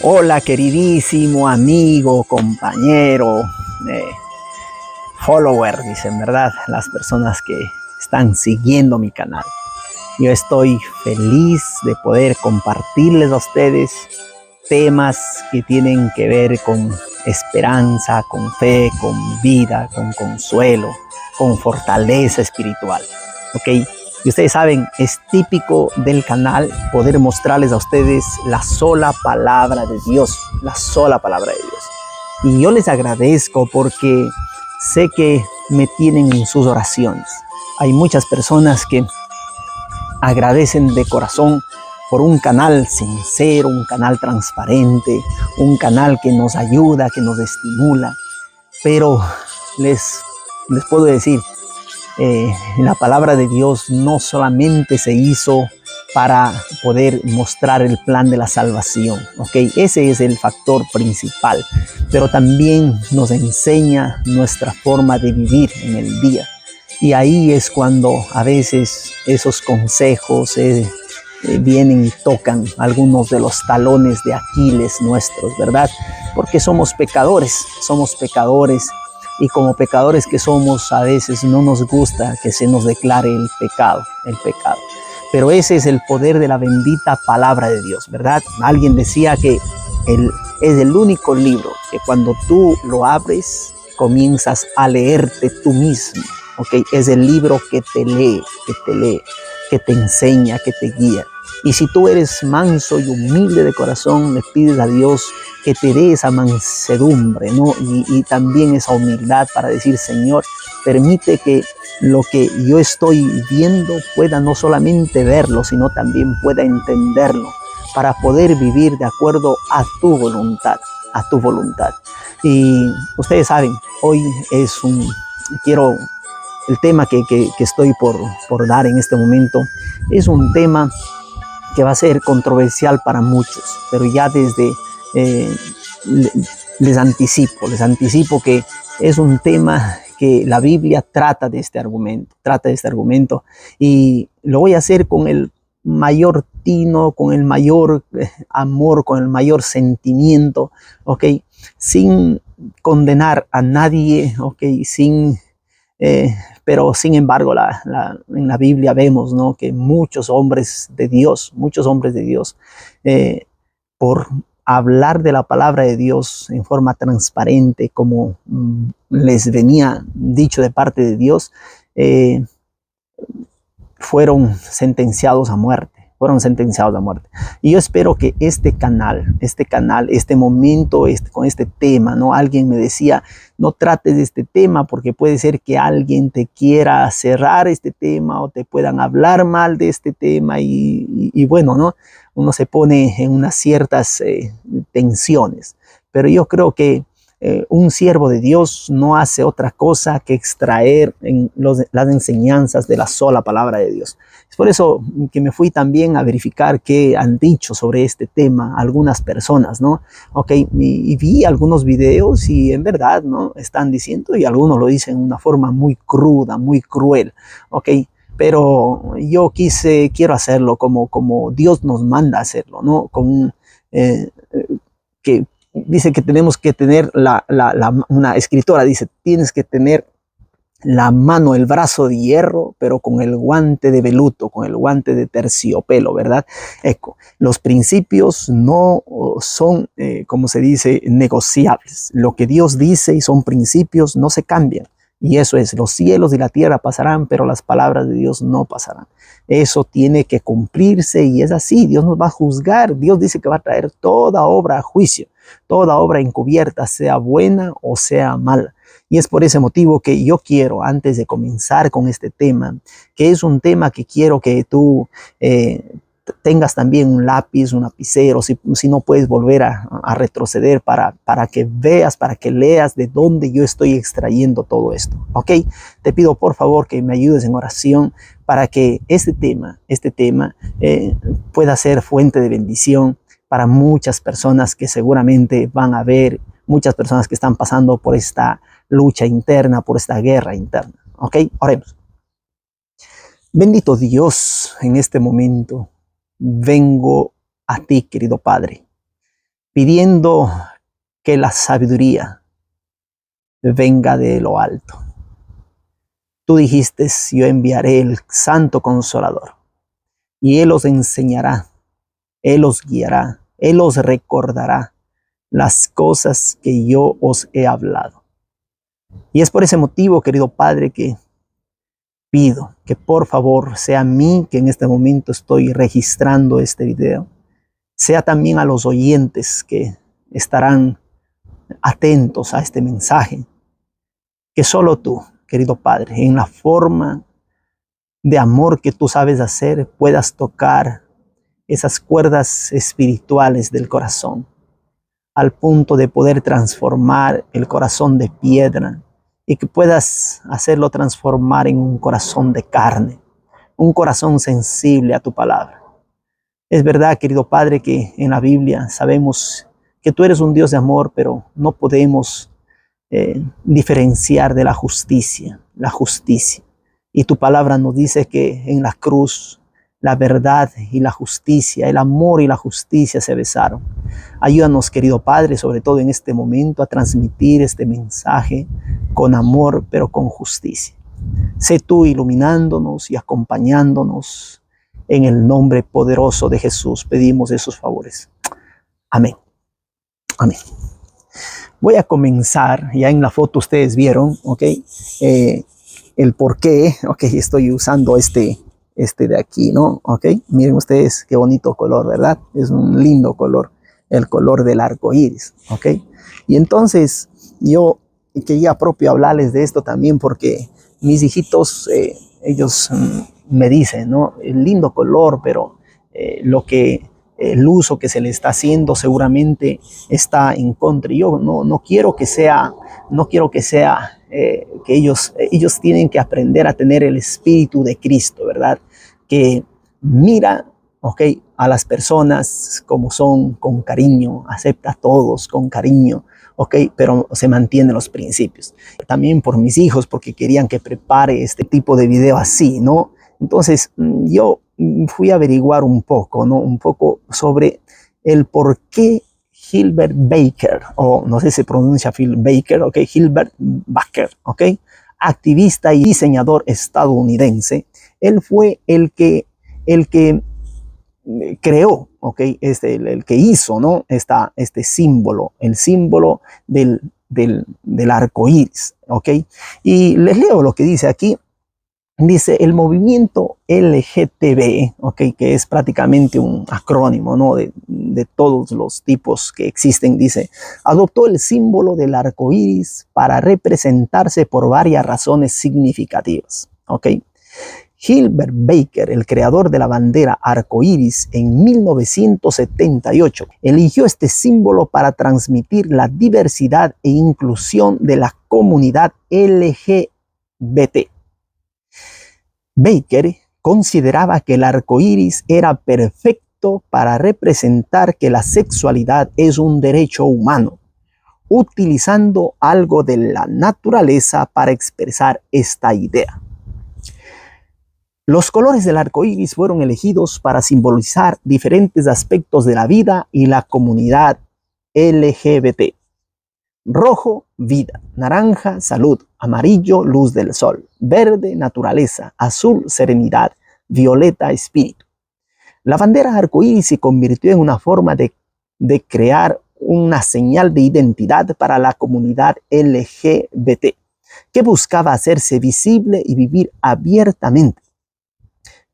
Hola queridísimo amigo, compañero, follower, dicen, ¿verdad? Las personas que están siguiendo mi canal. Yo estoy feliz de poder compartirles a ustedes temas que tienen que ver con esperanza, con fe, con vida, con consuelo, con fortaleza espiritual, ¿ok? Y ustedes saben, es típico del canal poder mostrarles a ustedes la sola palabra de Dios, la sola palabra de Dios. Y yo les agradezco porque sé que me tienen en sus oraciones. Hay muchas personas que agradecen de corazón por un canal sincero, un canal transparente, un canal que nos ayuda, que nos estimula. Pero les puedo decir, la palabra de Dios no solamente se hizo para poder mostrar el plan de la salvación, ¿ok? Ese es el factor principal, pero también nos enseña nuestra forma de vivir en el día. Y ahí es cuando a veces esos consejos vienen y tocan algunos de los talones de Aquiles nuestros, ¿verdad? Porque somos pecadores y como pecadores que somos, a veces no nos gusta que se nos declare el pecado. Pero ese es el poder de la bendita palabra de Dios, ¿verdad? Alguien decía que es el único libro que cuando tú lo abres, comienzas a leerte tú mismo, ¿ok? Es el libro que te lee, que te enseña, que te guía. Y si tú eres manso y humilde de corazón, le pides a Dios que te dé esa mansedumbre, ¿no? Y también esa humildad para decir, Señor, permite que lo que yo estoy viendo pueda no solamente verlo, sino también pueda entenderlo, para poder vivir de acuerdo a tu voluntad, Y ustedes saben, hoy el tema que estoy por dar en este momento, es un tema que va a ser controversial para muchos, pero ya desde les anticipo que es un tema que la Biblia trata de este argumento, y lo voy a hacer con el mayor tino, con el mayor amor, con el mayor sentimiento, ¿ok? Sin condenar a nadie, ¿ok? Pero sin embargo, en la Biblia vemos, ¿no?, que muchos hombres de Dios, por hablar de la palabra de Dios en forma transparente, como les venía dicho de parte de Dios, fueron sentenciados a muerte. Y yo espero que este momento, con este tema, ¿no? Alguien me decía, no trates de este tema porque puede ser que alguien te quiera cerrar este tema o te puedan hablar mal de este tema y bueno, ¿no? Uno se pone en unas ciertas tensiones. Pero yo creo que un siervo de Dios no hace otra cosa que extraer las enseñanzas de la sola palabra de Dios. Es por eso que me fui también a verificar qué han dicho sobre este tema algunas personas, ¿no? Ok, y vi algunos videos y en verdad, ¿no?, están diciendo, y algunos lo dicen de una forma muy cruda, muy cruel, ok. Pero yo quiero hacerlo como Dios nos manda a hacerlo, ¿no? Que dice que tenemos que tener una escritora dice, tienes que tener la mano, el brazo de hierro, pero con el guante de veludo, con el guante de terciopelo, ¿verdad? Los principios no son, como se dice, negociables. Lo que Dios dice y son principios no se cambian. Y eso es, los cielos y la tierra pasarán, pero las palabras de Dios no pasarán. Eso tiene que cumplirse y es así. Dios nos va a juzgar. Dios dice que va a traer toda obra a juicio, toda obra encubierta, sea buena o sea mala. Y es por ese motivo que yo quiero, antes de comenzar con este tema, que es un tema que quiero que tú tengas también un lápiz, un lapicero, si no puedes volver a retroceder para que veas, para que leas de dónde yo estoy extrayendo todo esto, ¿ok? Te pido por favor que me ayudes en oración para que este tema pueda ser fuente de bendición para muchas personas que seguramente van a ver, muchas personas que están pasando por esta lucha interna, por esta guerra interna, ¿ok? Oremos. Bendito Dios, en este momento vengo a ti, querido Padre, pidiendo que la sabiduría venga de lo alto. Tú dijiste, yo enviaré el Santo Consolador, y Él os enseñará, Él os guiará, Él os recordará las cosas que yo os he hablado. Y es por ese motivo, querido Padre, que pido que por favor sea a mí que en este momento estoy registrando este video, sea también a los oyentes que estarán atentos a este mensaje, que solo tú, querido Padre, en la forma de amor que tú sabes hacer, puedas tocar esas cuerdas espirituales del corazón, al punto de poder transformar el corazón de piedra y que puedas hacerlo transformar en un corazón de carne, un corazón sensible a tu palabra. Es verdad, querido Padre, que en la Biblia sabemos que tú eres un Dios de amor, pero no podemos diferenciar de la justicia. Y tu palabra nos dice que en la cruz la verdad y la justicia, el amor y la justicia se besaron. Ayúdanos, querido Padre, sobre todo en este momento, a transmitir este mensaje con amor, pero con justicia. Sé tú iluminándonos y acompañándonos. En el nombre poderoso de Jesús pedimos esos favores. Amén. Amén. Voy a comenzar, ya en la foto ustedes vieron, ¿ok? El por qué, ¿ok? Estoy usando este de aquí, ¿no? ¿Ok? Miren ustedes qué bonito color, ¿verdad? Es un lindo color, el color del arco iris, ¿ok? Y entonces yo quería propio hablarles de esto también porque mis hijitos, ellos me dicen, ¿no? El lindo color, pero el uso que se le está haciendo seguramente está en contra. Y yo no quiero que sea, que ellos tienen que aprender a tener el espíritu de Cristo, ¿verdad? Que mira, ¿ok? A las personas como son, con cariño, acepta a todos con cariño, ¿ok? Pero se mantienen los principios. También por mis hijos, porque querían que prepare este tipo de video así, ¿no? Entonces yo fui a averiguar un poco, ¿no? Un poco sobre el por qué Gilbert Baker, o no sé si se pronuncia Phil Baker, ¿ok? Gilbert Baker, ¿ok? Activista y diseñador estadounidense. Él fue el que creó, ¿ok? El que hizo, ¿no? Este símbolo, el símbolo del arco iris, ¿ok? Y les leo lo que dice aquí. Dice, el movimiento LGTB, ¿ok? Que es prácticamente un acrónimo, ¿no? de todos los tipos que existen, dice, adoptó el símbolo del arco iris para representarse por varias razones significativas, ¿ok? Gilbert Baker, el creador de la bandera arcoíris en 1978, eligió este símbolo para transmitir la diversidad e inclusión de la comunidad LGBT. Baker consideraba que el arcoíris era perfecto para representar que la sexualidad es un derecho humano, utilizando algo de la naturaleza para expresar esta idea. Los colores del arco iris fueron elegidos para simbolizar diferentes aspectos de la vida y la comunidad LGBT. Rojo, vida. Naranja, salud. Amarillo, luz del sol. Verde, naturaleza. Azul, serenidad. Violeta, espíritu. La bandera arcoíris se convirtió en una forma de crear una señal de identidad para la comunidad LGBT, que buscaba hacerse visible y vivir abiertamente.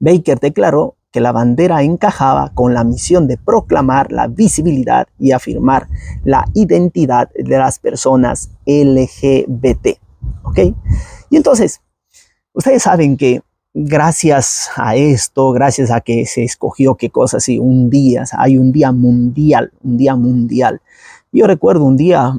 Baker declaró que la bandera encajaba con la misión de proclamar la visibilidad y afirmar la identidad de las personas LGBT. ¿Ok? Y entonces, ustedes saben que gracias a esto, gracias a que se escogió qué cosa así, hay un día mundial. Yo recuerdo un día,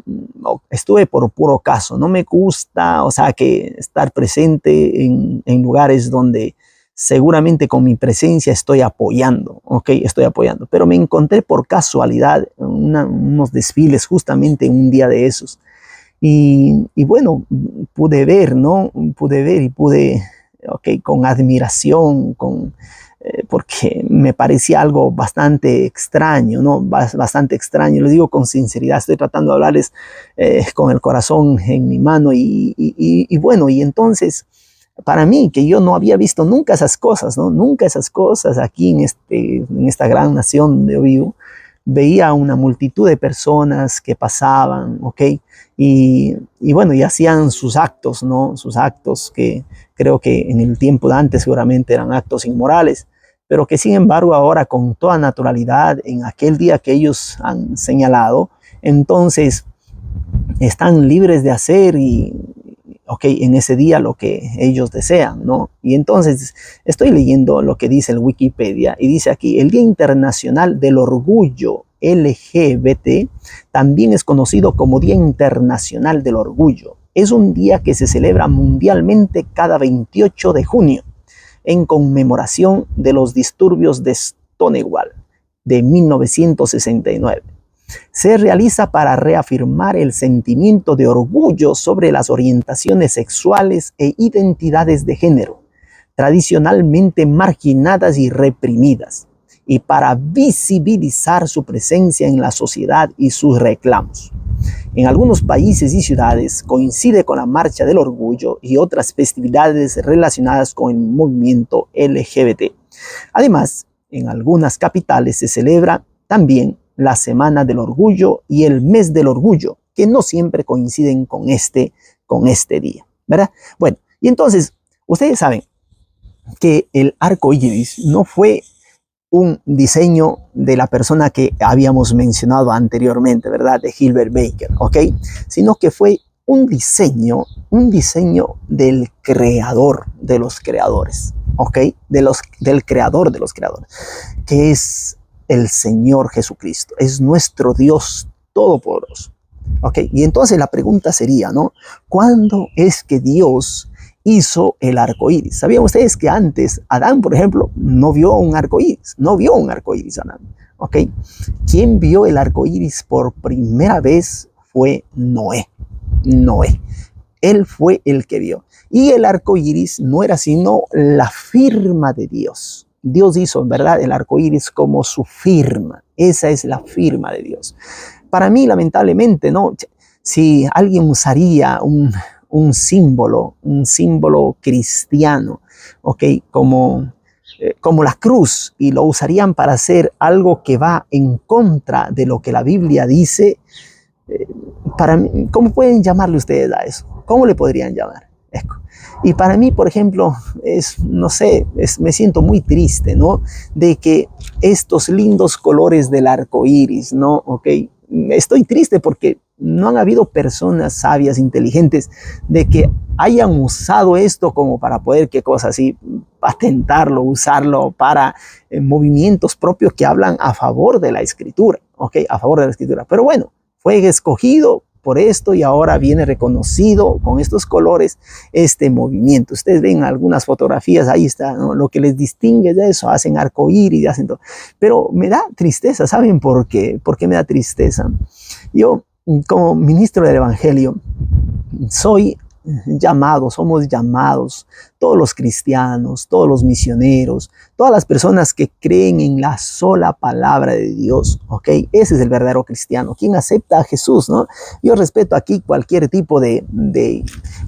estuve por puro caso, no me gusta, que estar presente en lugares donde seguramente con mi presencia estoy apoyando, ¿ok? Estoy apoyando, pero me encontré por casualidad unos desfiles justamente en un día de esos. Y bueno, pude ver, ¿no? Pude ver y pude, ¿ok? Con admiración, porque me parecía algo bastante extraño, ¿no? Bastante extraño. Les digo con sinceridad, estoy tratando de hablarles con el corazón en mi mano y bueno, y entonces para mí, que yo no había visto nunca esas cosas, ¿no? Nunca esas cosas aquí en esta gran nación donde yo vivo, veía una multitud de personas que pasaban, ¿ok? Y bueno, y hacían sus actos, ¿no? Sus actos que creo que en el tiempo de antes seguramente eran actos inmorales, pero que sin embargo ahora con toda naturalidad, en aquel día que ellos han señalado, entonces están libres de hacer en ese día lo que ellos desean, ¿no? Y entonces estoy leyendo lo que dice el Wikipedia y dice aquí, el Día Internacional del Orgullo LGBT también es conocido como Día Internacional del Orgullo. Es un día que se celebra mundialmente cada 28 de junio en conmemoración de los disturbios de Stonewall de 1969. Se realiza para reafirmar el sentimiento de orgullo sobre las orientaciones sexuales e identidades de género, tradicionalmente marginadas y reprimidas, y para visibilizar su presencia en la sociedad y sus reclamos. En algunos países y ciudades coincide con la Marcha del Orgullo y otras festividades relacionadas con el movimiento LGBT. Además, en algunas capitales se celebra también la Semana del Orgullo y el Mes del Orgullo, que no siempre coinciden con este día, ¿verdad? Bueno, y entonces, ustedes saben que el arco iris no fue un diseño de la persona que habíamos mencionado anteriormente, ¿verdad? De Gilbert Baker, ¿ok? Sino que fue un diseño del creador de los creadores, ¿ok? Del creador de los creadores, que es el Señor Jesucristo, es nuestro Dios todopoderoso, ¿ok? Y entonces la pregunta sería, ¿no? ¿Cuándo es que Dios hizo el arco iris? ¿Sabían ustedes que antes Adán, por ejemplo, no vio un arco iris? No vio un arco iris Adán, ¿ok? ¿Quién vio el arco iris por primera vez? Fue Noé. Noé. Él fue el que vio. Y el arco iris no era sino la firma de Dios. Dios hizo, ¿verdad?, el arco iris como su firma. Esa es la firma de Dios. Para mí, lamentablemente, ¿no? Si alguien usaría un símbolo cristiano, ¿ok? Como la cruz, y lo usarían para hacer algo que va en contra de lo que la Biblia dice, para mí, ¿cómo pueden llamarle ustedes a eso? ¿Cómo le podrían llamar? Y para mí, por ejemplo, me siento muy triste, ¿no? De que estos lindos colores del arco iris, ¿no? ¿Ok? Estoy triste porque no han habido personas sabias, inteligentes, de que hayan usado esto como para poder, qué cosa así, patentarlo, usarlo para movimientos propios que hablan a favor de la escritura, ¿ok? A favor de la escritura. Pero bueno, fue escogido por esto y ahora viene reconocido con estos colores este movimiento. Ustedes ven algunas fotografías, ahí está, ¿no? Lo que les distingue de eso, hacen arcoíris, hacen todo. Pero me da tristeza, ¿saben por qué? ¿Por qué me da tristeza? Yo, como ministro del Evangelio, somos llamados, todos los cristianos, todos los misioneros, todas las personas que creen en la sola palabra de Dios, ¿ok? Ese es el verdadero cristiano, quien acepta a Jesús, ¿no? Yo respeto aquí cualquier tipo de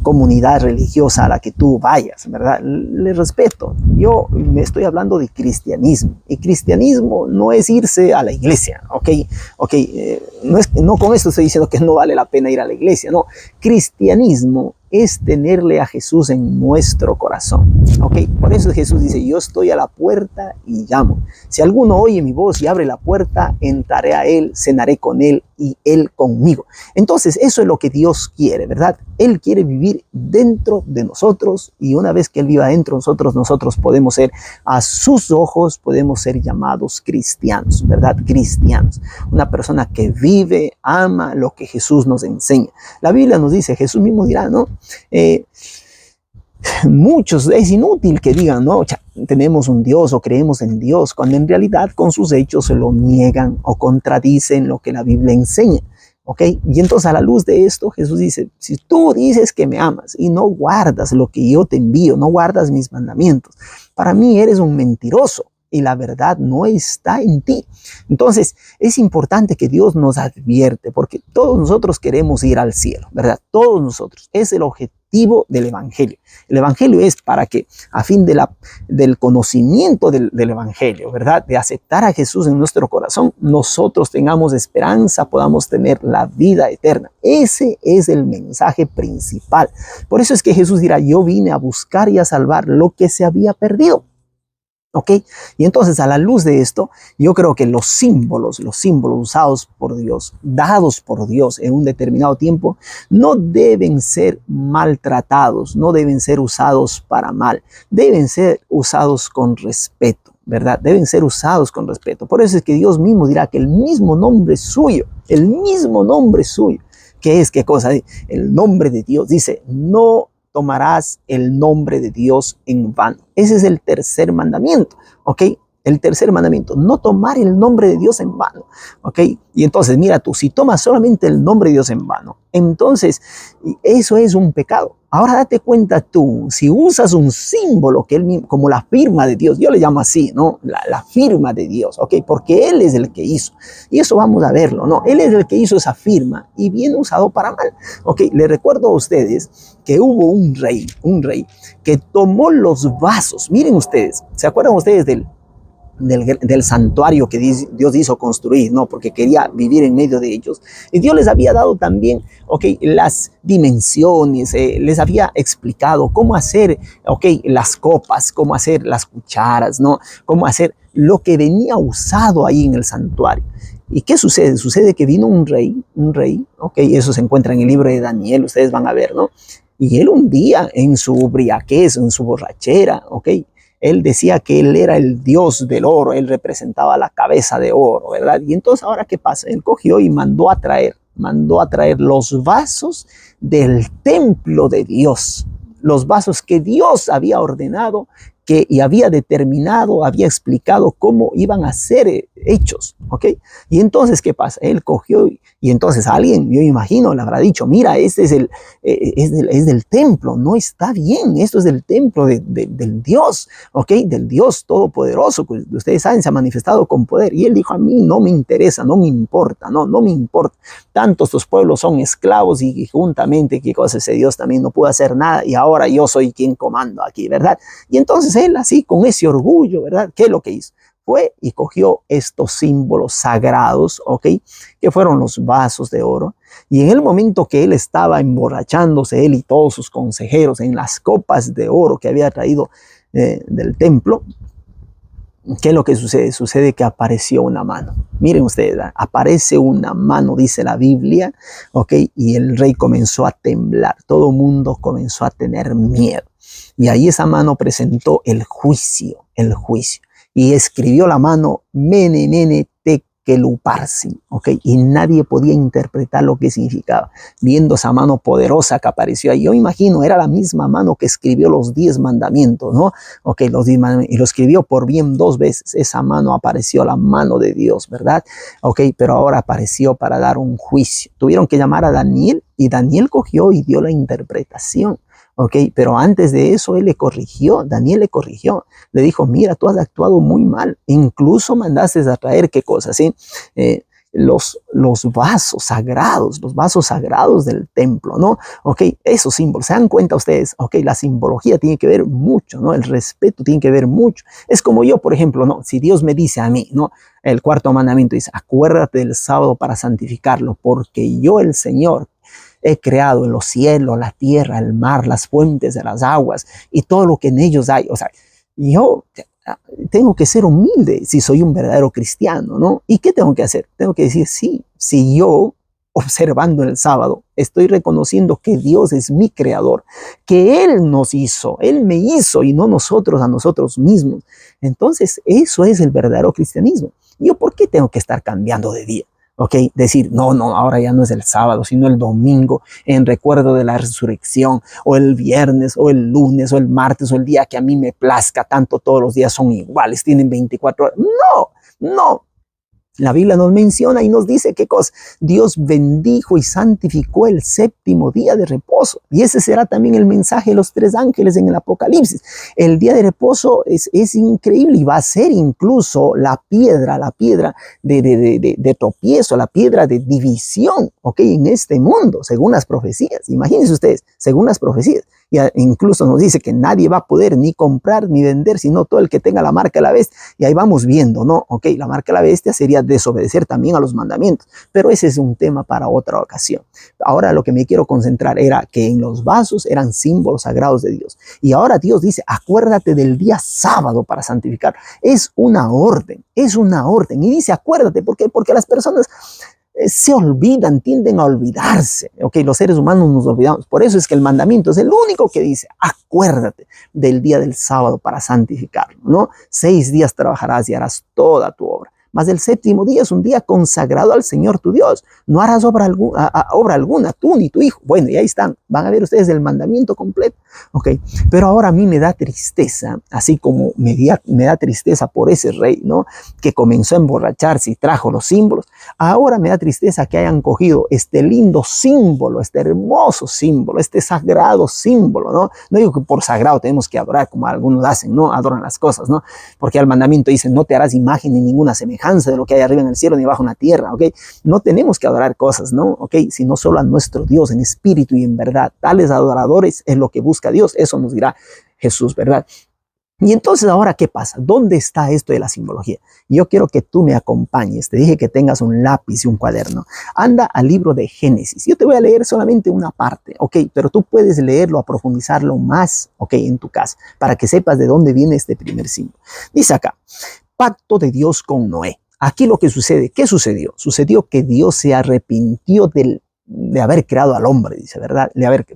comunidad religiosa a la que tú vayas, ¿verdad? Le respeto. Yo me estoy hablando de cristianismo, y cristianismo no es irse a la iglesia, ¿ok? No con esto estoy diciendo que no vale la pena ir a la iglesia, no. Cristianismo es tenerle a Jesús en nuestro corazón, ¿ok? Por eso Jesús dice, yo estoy a la puerta y llamo. Si alguno oye mi voz y abre la puerta, entraré a él, cenaré con él y él conmigo. Entonces, eso es lo que Dios quiere, ¿verdad? Él quiere vivir dentro de nosotros, y una vez que Él viva dentro de nosotros podemos ser, a sus ojos, podemos ser llamados cristianos, ¿verdad? Cristianos. Una persona que vive, ama lo que Jesús nos enseña. La Biblia nos dice, Jesús mismo dirá, ¿no? Muchos, es inútil que digan, no, tenemos un Dios o creemos en Dios, cuando en realidad con sus hechos se lo niegan o contradicen lo que la Biblia enseña. ¿ok? Y entonces a la luz de esto Jesús dice, si tú dices que me amas y no guardas lo que yo te envío, no guardas mis mandamientos, para mí eres un mentiroso y la verdad no está en ti. Entonces es importante que Dios nos advierte, porque todos nosotros queremos ir al cielo, ¿verdad? Todos nosotros. Es el objetivo del Evangelio. El Evangelio es para que a fin del conocimiento del Evangelio, ¿verdad? De aceptar a Jesús en nuestro corazón, nosotros tengamos esperanza, podamos tener la vida eterna. Ese es el mensaje principal. Por eso es que Jesús dirá, yo vine a buscar y a salvar lo que se había perdido. ¿Ok? Y entonces a la luz de esto, yo creo que los símbolos usados por Dios, dados por Dios en un determinado tiempo, no deben ser maltratados, no deben ser usados para mal, deben ser usados con respeto, ¿verdad? Deben ser usados con respeto. Por eso es que Dios mismo dirá que el mismo nombre suyo, ¿qué es? ¿Qué cosa? El nombre de Dios dice, no tomarás el nombre de Dios en vano. Ese es el tercer mandamiento, ¿ok? El tercer mandamiento, no tomar el nombre de Dios en vano, ¿ok? Y entonces, mira tú, si tomas solamente el nombre de Dios en vano, entonces eso es un pecado. Ahora date cuenta tú, si usas un símbolo que él mismo, como la firma de Dios, yo le llamo así, ¿no? La firma de Dios, ¿ok? Porque Él es el que hizo. Y eso vamos a verlo, ¿no? Él es el que hizo esa firma y bien usado para mal, ¿ok? Le recuerdo a ustedes que hubo un rey que tomó los vasos. Miren ustedes, ¿se acuerdan ustedes del santuario que Dios hizo construir, ¿no? Porque quería vivir en medio de ellos? Y Dios les había dado también, ¿ok? Las dimensiones, les había explicado cómo hacer, ¿ok? Las copas, cómo hacer las cucharas, ¿no? Cómo hacer lo que venía usado ahí en el santuario. ¿Y qué sucede? Sucede que vino un rey, ¿ok? Eso se encuentra en el libro de Daniel, ustedes van a ver, ¿no? Y él un día en su briaquez, en su borrachera, ¿ok? Él decía que él era el dios del oro, él representaba la cabeza de oro, ¿verdad? Y entonces, ¿ahora qué pasa? Él cogió y mandó a traer los vasos del templo de Dios, los vasos que Dios había ordenado y había determinado, había explicado cómo iban a ser hechos, ¿ok? Y entonces, ¿qué pasa? Él cogió y entonces alguien, yo imagino, le habrá dicho, mira, este es del templo, no está bien, esto es del templo del Dios, ¿ok? Del Dios Todopoderoso, que ustedes saben, se ha manifestado con poder. Y él dijo, a mí no me interesa, no me importa, no me importa. Tantos estos pueblos son esclavos y juntamente, qué cosa, ese Dios también no pudo hacer nada y ahora yo soy quien comando aquí, ¿verdad? Y entonces él así, con ese orgullo, ¿verdad? ¿Qué es lo que hizo? Fue y cogió estos símbolos sagrados, ¿ok? Que fueron los vasos de oro. Y en el momento que él estaba emborrachándose, él y todos sus consejeros, en las copas de oro que había traído del templo, ¿qué es lo que sucede? Sucede que apareció una mano. Miren ustedes, aparece una mano, dice la Biblia, ¿ok? Y el rey comenzó a temblar. Todo el mundo comenzó a tener miedo. Y ahí esa mano presentó el juicio. Y escribió la mano, Mene, Mene, Tekel Upharsin, ¿ok? Y nadie podía interpretar lo que significaba, viendo esa mano poderosa que apareció ahí. Yo imagino, era la misma mano que escribió los 10 mandamientos, ¿no? Ok, los 10 mandamientos, y lo escribió por bien 2 veces. Esa mano apareció, la mano de Dios, ¿verdad? Ok, pero ahora apareció para dar un juicio. Tuvieron que llamar a Daniel, y Daniel cogió y dio la interpretación. Ok, pero antes de eso Daniel le corrigió, le dijo, mira, tú has actuado muy mal, incluso mandaste a traer, ¿qué cosas? ¿Sí? Los vasos sagrados del templo, ¿no? Ok, esos símbolos, ¿se dan cuenta ustedes? Ok, la simbología tiene que ver mucho, ¿no? El respeto tiene que ver mucho. Es como yo, por ejemplo, ¿no? Si Dios me dice a mí, ¿no? El cuarto mandamiento dice, acuérdate del sábado para santificarlo, porque yo, el Señor, he creado los cielos, la tierra, el mar, las fuentes de las aguas y todo lo que en ellos hay. O sea, yo tengo que ser humilde si soy un verdadero cristiano, ¿no? ¿Y qué tengo que hacer? Tengo que decir, sí, si yo, observando el sábado, estoy reconociendo que Dios es mi creador, que Él nos hizo, Él me hizo y no nosotros a nosotros mismos. Entonces, eso es el verdadero cristianismo. ¿Yo por qué tengo que estar cambiando de día? ¿Ok? Decir, no, ahora ya no es el sábado, sino el domingo, en recuerdo de la resurrección, o el viernes, o el lunes, o el martes, o el día que a mí me plazca, tanto todos los días son iguales, tienen 24 horas. No. La Biblia nos menciona y nos dice qué cosa. Dios bendijo y santificó el séptimo día de reposo. Y ese será también el mensaje de los 3 ángeles en el Apocalipsis. El día de reposo es increíble y va a ser incluso la piedra de tropiezo, la piedra de división, ¿ok? En este mundo, según las profecías. Imagínense ustedes, según las profecías. Y incluso nos dice que nadie va a poder ni comprar ni vender, sino todo el que tenga la marca de la bestia. Y ahí vamos viendo, ¿no? Ok, la marca de la bestia sería desobedecer también a los mandamientos, pero ese es un tema para otra ocasión. Ahora lo que me quiero concentrar era que en los vasos eran símbolos sagrados de Dios. Y ahora Dios dice, acuérdate del día sábado para santificar. Es una orden, es una orden. Y dice, acuérdate, ¿por qué? Porque las personas se olvidan, tienden a olvidarse. Ok, los seres humanos nos olvidamos. Por eso es que el mandamiento es el único que dice, acuérdate del día del sábado para santificarlo, ¿no? 6 días trabajarás y harás toda tu obra. Mas el séptimo día es un día consagrado al Señor tu Dios. No harás obra alguna, tú ni tu hijo. Bueno, y ahí están. Van a ver ustedes el mandamiento completo. Ok, pero ahora a mí me da tristeza, así como me da tristeza por ese rey, ¿no? Que comenzó a emborracharse y trajo los símbolos. Ahora me da tristeza que hayan cogido este lindo símbolo, este hermoso símbolo, este sagrado símbolo, ¿no? No digo que por sagrado tenemos que adorar como algunos hacen, ¿no? Adoran las cosas, ¿no? Porque el mandamiento dice, no te harás imagen ni ninguna semejanza de lo que hay arriba en el cielo ni abajo en la tierra, ¿ok? No tenemos que adorar cosas, ¿no? ¿Ok? Sino solo a nuestro Dios en espíritu y en verdad. Tales adoradores es lo que busca Dios. Eso nos dirá Jesús, ¿verdad? Y entonces ahora, ¿qué pasa? ¿Dónde está esto de la simbología? Yo quiero que tú me acompañes. Te dije que tengas un lápiz y un cuaderno. Anda al libro de Génesis. Yo te voy a leer solamente una parte, ¿ok? Pero tú puedes leerlo, a profundizarlo más, ¿ok? En tu casa, para que sepas de dónde viene este primer símbolo. Dice acá, pacto de Dios con Noé. Aquí lo que sucede, ¿qué sucedió? Sucedió que Dios se arrepintió de haber creado al hombre, dice, ¿verdad?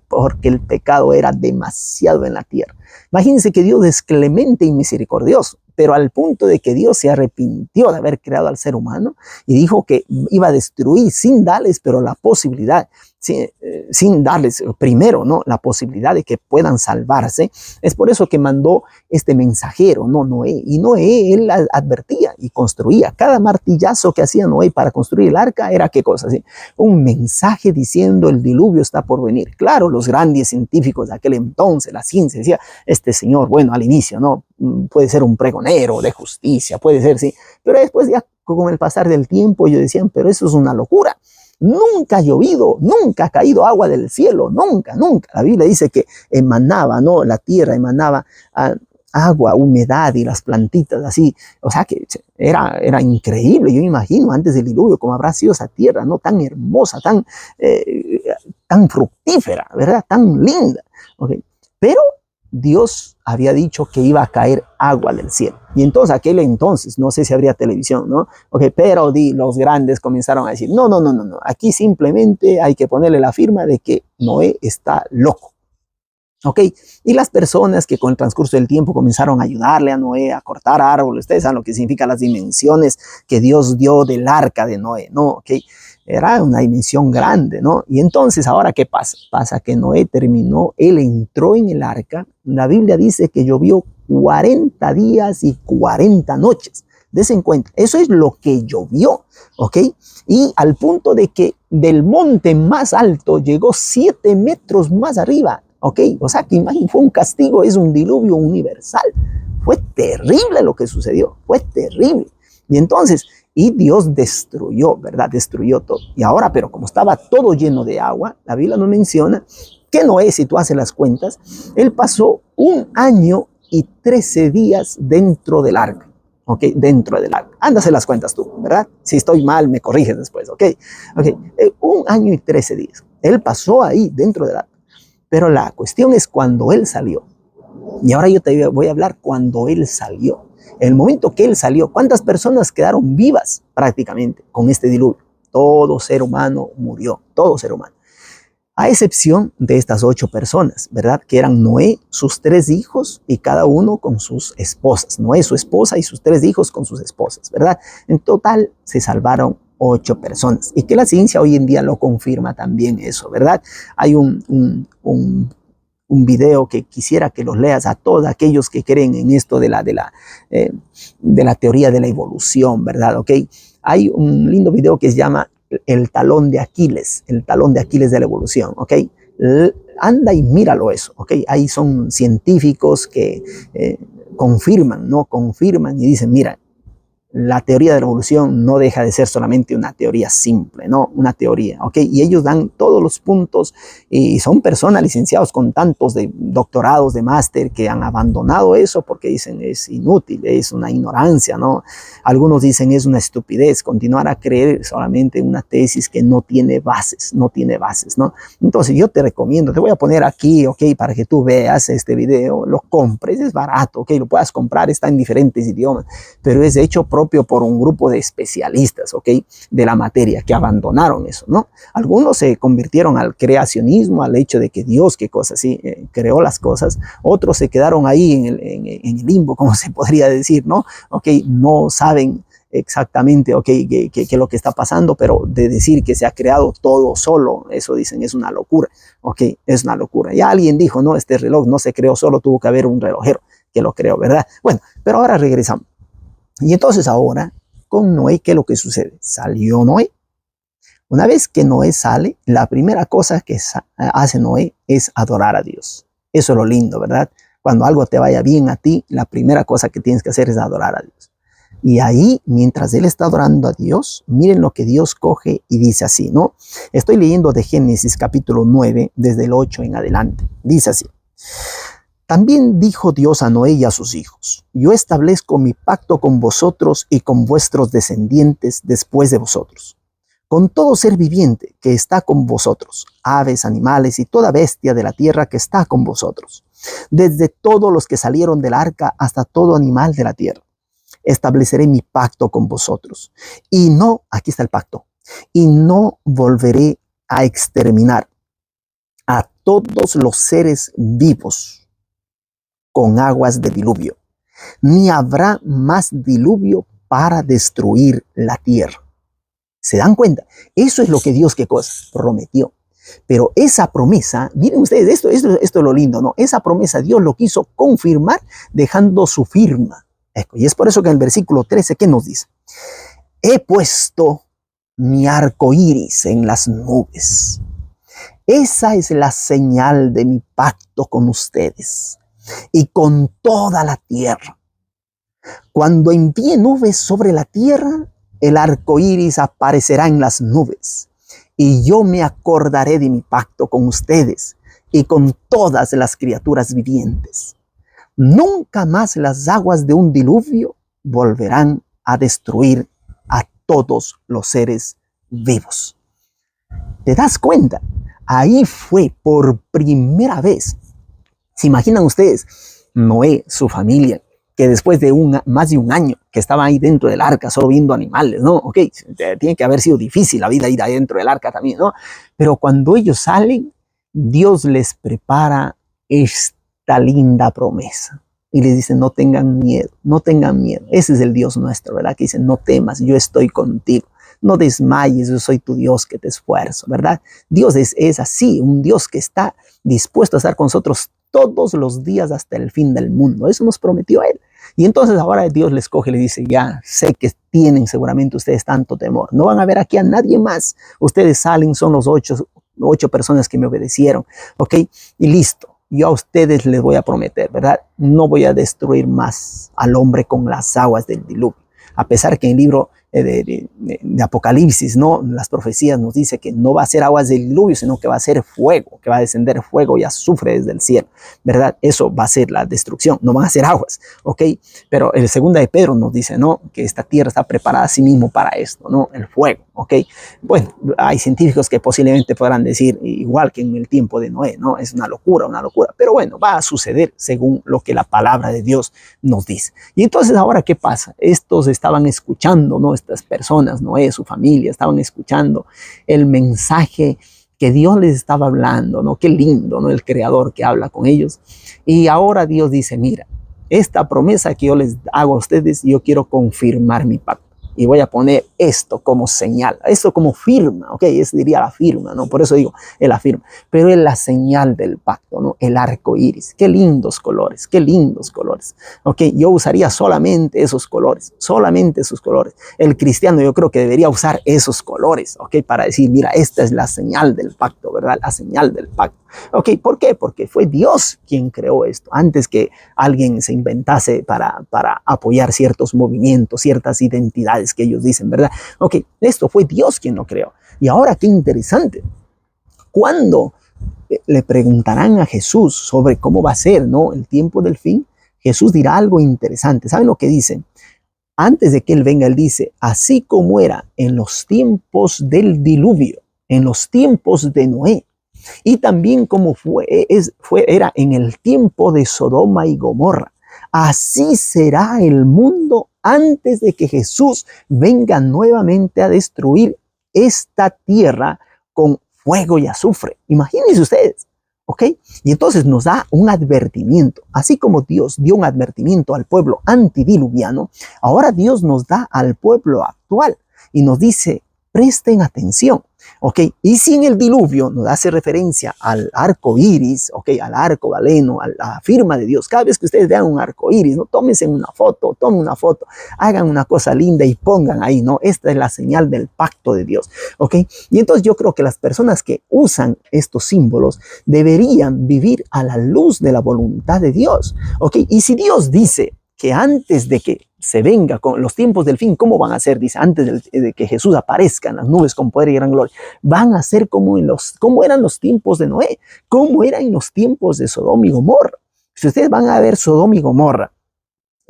Porque el pecado era demasiado en la tierra. Imagínense que Dios es clemente y misericordioso, pero al punto de que Dios se arrepintió de haber creado al ser humano y dijo que iba a destruir sin darles, pero la posibilidad, sin darles primero, ¿no? La posibilidad de que puedan salvarse. Es por eso que mandó este mensajero, ¿no? Noé. Y Noé, él advertía y construía. Cada martillazo que hacía Noé para construir el arca era ¿qué cosa? ¿Sí? Un mensaje diciendo el diluvio está por venir. Claro, los grandes científicos de aquel entonces, la ciencia decía, este señor, bueno, al inicio, ¿no? Puede ser un pregonero de justicia, puede ser, sí. Pero después ya con el pasar del tiempo ellos decían, pero eso es una locura. Nunca ha llovido, nunca ha caído agua del cielo, nunca, nunca. La Biblia dice que emanaba, ¿no? La tierra emanaba agua, humedad y las plantitas así. O sea que era increíble. Yo me imagino antes del diluvio cómo habrá sido esa tierra, ¿no? Tan hermosa, tan fructífera, ¿verdad? Tan linda. ¿Okay? Pero Dios había dicho que iba a caer agua del cielo. Y entonces, aquel entonces, no sé si habría televisión, ¿no? Okay, pero los grandes comenzaron a decir, no, aquí simplemente hay que ponerle la firma de que Noé está loco. ¿Ok? Y las personas que con el transcurso del tiempo comenzaron a ayudarle a Noé a cortar árboles, ustedes saben lo que significa las dimensiones que Dios dio del arca de Noé, ¿no? ¿Ok? Era una dimensión grande, ¿no? Y entonces, ¿ahora qué pasa? Pasa que Noé terminó, él entró en el arca. La Biblia dice que llovió 40 días y 40 noches. Desen cuenta, eso es lo que llovió, ¿ok? Y al punto de que del monte más alto llegó 7 metros más arriba, ¿ok? O sea, que imagínate, fue un castigo, es un diluvio universal. Fue terrible lo que sucedió, fue terrible. Y entonces, y Dios destruyó, ¿verdad? Destruyó todo. Y ahora, pero como estaba todo lleno de agua, la Biblia nos menciona que Noé, si tú haces las cuentas, él pasó 1 año y 13 días dentro del arca. ¿Ok? Dentro del arca. Ándase las cuentas tú, ¿verdad? Si estoy mal, me corriges después, ¿ok? 1 año y 13 días. Él pasó ahí dentro del arca. Pero la cuestión es cuando él salió. Y ahora yo te voy a hablar cuando él salió. En el momento que él salió, ¿cuántas personas quedaron vivas prácticamente con este diluvio? Todo ser humano murió, todo ser humano. A excepción de estas 8 personas, ¿verdad? Que eran Noé, sus 3 hijos y cada uno con sus esposas. Noé, su esposa y sus 3 hijos con sus esposas, ¿verdad? En total se salvaron 8 personas. Y que la ciencia hoy en día lo confirma también eso, ¿verdad? Hay un video que quisiera que los leas a todos aquellos que creen en esto de la teoría de la evolución, ¿verdad? ¿Ok? Hay un lindo video que se llama el talón de Aquiles de la evolución, ¿ok? Anda y míralo eso, ¿ok? Ahí son científicos que confirman, ¿no? Confirman y dicen, mira, la teoría de la evolución no deja de ser solamente una teoría simple, ¿no? Una teoría, ¿ok? Y ellos dan todos los puntos y son personas licenciados con tantos de doctorados, de máster, que han abandonado eso porque dicen es inútil, es una ignorancia, ¿no? Algunos dicen es una estupidez continuar a creer solamente una tesis que no tiene bases, ¿no? Entonces yo te recomiendo, te voy a poner aquí, ¿ok? Para que tú veas este video, lo compres, es barato, ¿ok? Lo puedas comprar, está en diferentes idiomas, pero es hecho propio por un grupo de especialistas, ¿ok? De la materia, que abandonaron eso, ¿no? Algunos se convirtieron al creacionismo, al hecho de que Dios, qué cosa así, creó las cosas. Otros se quedaron ahí en el limbo, como se podría decir, ¿no? ¿Ok? No saben exactamente, ¿ok? qué es lo que está pasando, pero de decir que se ha creado todo solo, eso dicen, es una locura, ¿ok? Es una locura. Ya alguien dijo, no, este reloj no se creó solo, tuvo que haber un relojero que lo creó, ¿verdad? Bueno, pero ahora regresamos. Y entonces ahora, con Noé, ¿qué es lo que sucede? Salió Noé. Una vez que Noé sale, la primera cosa que hace Noé es adorar a Dios. Eso es lo lindo, ¿verdad? Cuando algo te vaya bien a ti, la primera cosa que tienes que hacer es adorar a Dios. Y ahí, mientras él está adorando a Dios, miren lo que Dios coge y dice así, ¿no? Estoy leyendo de Génesis capítulo 9, desde el 8 en adelante. Dice así. También dijo Dios a Noé y a sus hijos, yo establezco mi pacto con vosotros y con vuestros descendientes después de vosotros, con todo ser viviente que está con vosotros, aves, animales y toda bestia de la tierra que está con vosotros, desde todos los que salieron del arca hasta todo animal de la tierra. Estableceré mi pacto con vosotros y no, aquí está el pacto, y no volveré a exterminar a todos los seres vivos con aguas de diluvio, ni habrá más diluvio para destruir la tierra. ¿Se dan cuenta? Eso es lo que Dios, ¿qué cosa? Prometió. Pero esa promesa, miren ustedes, esto es lo lindo, ¿no? Esa promesa Dios lo quiso confirmar dejando su firma. Y es por eso que en el versículo 13, ¿qué nos dice? He puesto mi arco iris en las nubes. Esa es la señal de mi pacto con ustedes y con toda la tierra. Cuando envíe nubes sobre la tierra, el arco iris aparecerá en las nubes, y yo me acordaré de mi pacto con ustedes y con todas las criaturas vivientes. Nunca más las aguas de un diluvio volverán a destruir a todos los seres vivos. ¿Te das cuenta? Ahí fue por primera vez. ¿Se imaginan ustedes? Noé, su familia, que después de más de un año que estaba ahí dentro del arca, solo viendo animales, ¿no? Ok, tiene que haber sido difícil la vida ahí dentro del arca también, ¿no? Pero cuando ellos salen, Dios les prepara esta linda promesa. Y les dice, no tengan miedo, no tengan miedo. Ese es el Dios nuestro, ¿verdad? Que dice, no temas, yo estoy contigo. No desmayes, yo soy tu Dios que te esfuerzo, ¿verdad? Dios es así, un Dios que está dispuesto a estar con nosotros todos los días hasta el fin del mundo. Eso nos prometió Él. Y entonces ahora Dios les coge y les dice, ya sé que tienen seguramente ustedes tanto temor. No van a ver aquí a nadie más. Ustedes salen, son los ocho personas que me obedecieron. ¿Ok? Y listo. Yo a ustedes les voy a prometer, ¿verdad? No voy a destruir más al hombre con las aguas del diluvio. A pesar que en el libro de Apocalipsis, ¿no? Las profecías nos dice que no va a ser aguas del diluvio, sino que va a ser fuego, que va a descender fuego y azufre desde el cielo, ¿verdad? Eso va a ser la destrucción, no van a ser aguas, ¿ok? Pero el segunda de Pedro nos dice, ¿no? Que esta tierra está preparada a sí mismo para esto, ¿no? El fuego, ¿ok? Bueno, hay científicos que posiblemente podrán decir, igual que en el tiempo de Noé, ¿no? Es una locura, pero bueno, va a suceder según lo que la palabra de Dios nos dice. Y entonces ahora, ¿qué pasa? Estos estaban escuchando, ¿no? Estas personas, Noé, su familia, estaban escuchando el mensaje que Dios les estaba hablando, ¿no? Qué lindo, ¿no? El Creador que habla con ellos. Y ahora Dios dice, mira, esta promesa que yo les hago a ustedes, yo quiero confirmar mi pacto. y voy a poner esto como señal, esto como firma, ok, es diría la firma, ¿no? Por eso digo, es la firma, pero es la señal del pacto, ¿no? El arco iris, qué lindos colores, ok, yo usaría solamente esos colores, El cristiano yo creo que debería usar esos colores, ok, para decir, mira, esta es la señal del pacto, ¿verdad? La señal del pacto. Ok, ¿por qué? Porque fue Dios quien creó esto, antes que alguien se inventase para apoyar ciertos movimientos, ciertas identidades que ellos dicen, ¿verdad? Ok, esto fue Dios quien lo creó. Y ahora qué interesante, cuando le preguntarán a Jesús sobre cómo va a ser, ¿no? El tiempo del fin, Jesús dirá algo interesante. ¿Saben lo que dice? Antes de que Él venga, Él dice, así como era en los tiempos del diluvio, en los tiempos de Noé, y también como era en el tiempo de Sodoma y Gomorra. Así será el mundo antes de que Jesús venga nuevamente a destruir esta tierra con fuego y azufre. Imagínense ustedes, ¿ok? Y entonces nos da un advertimiento. Así como Dios dio un advertimiento al pueblo antidiluviano, ahora Dios nos da al pueblo actual y nos dice, presten atención. Ok, y si en el diluvio nos hace referencia al arco iris, ok, al arco galeno, a la firma de Dios. Cada vez que ustedes vean un arco iris, ¿no? Tómense una foto, hagan una cosa linda y pongan ahí, ¿no? Esta es la señal del pacto de Dios, ok. Y entonces yo creo que las personas que usan estos símbolos deberían vivir a la luz de la voluntad de Dios, ok. Y si Dios dice que antes de que se venga con los tiempos del fin, ¿cómo van a ser? Dice, antes de que Jesús aparezca en las nubes con poder y gran gloria, van a ser como eran los tiempos de Noé, como eran en los tiempos de Sodoma y Gomorra. Si ustedes van a ver Sodoma y Gomorra,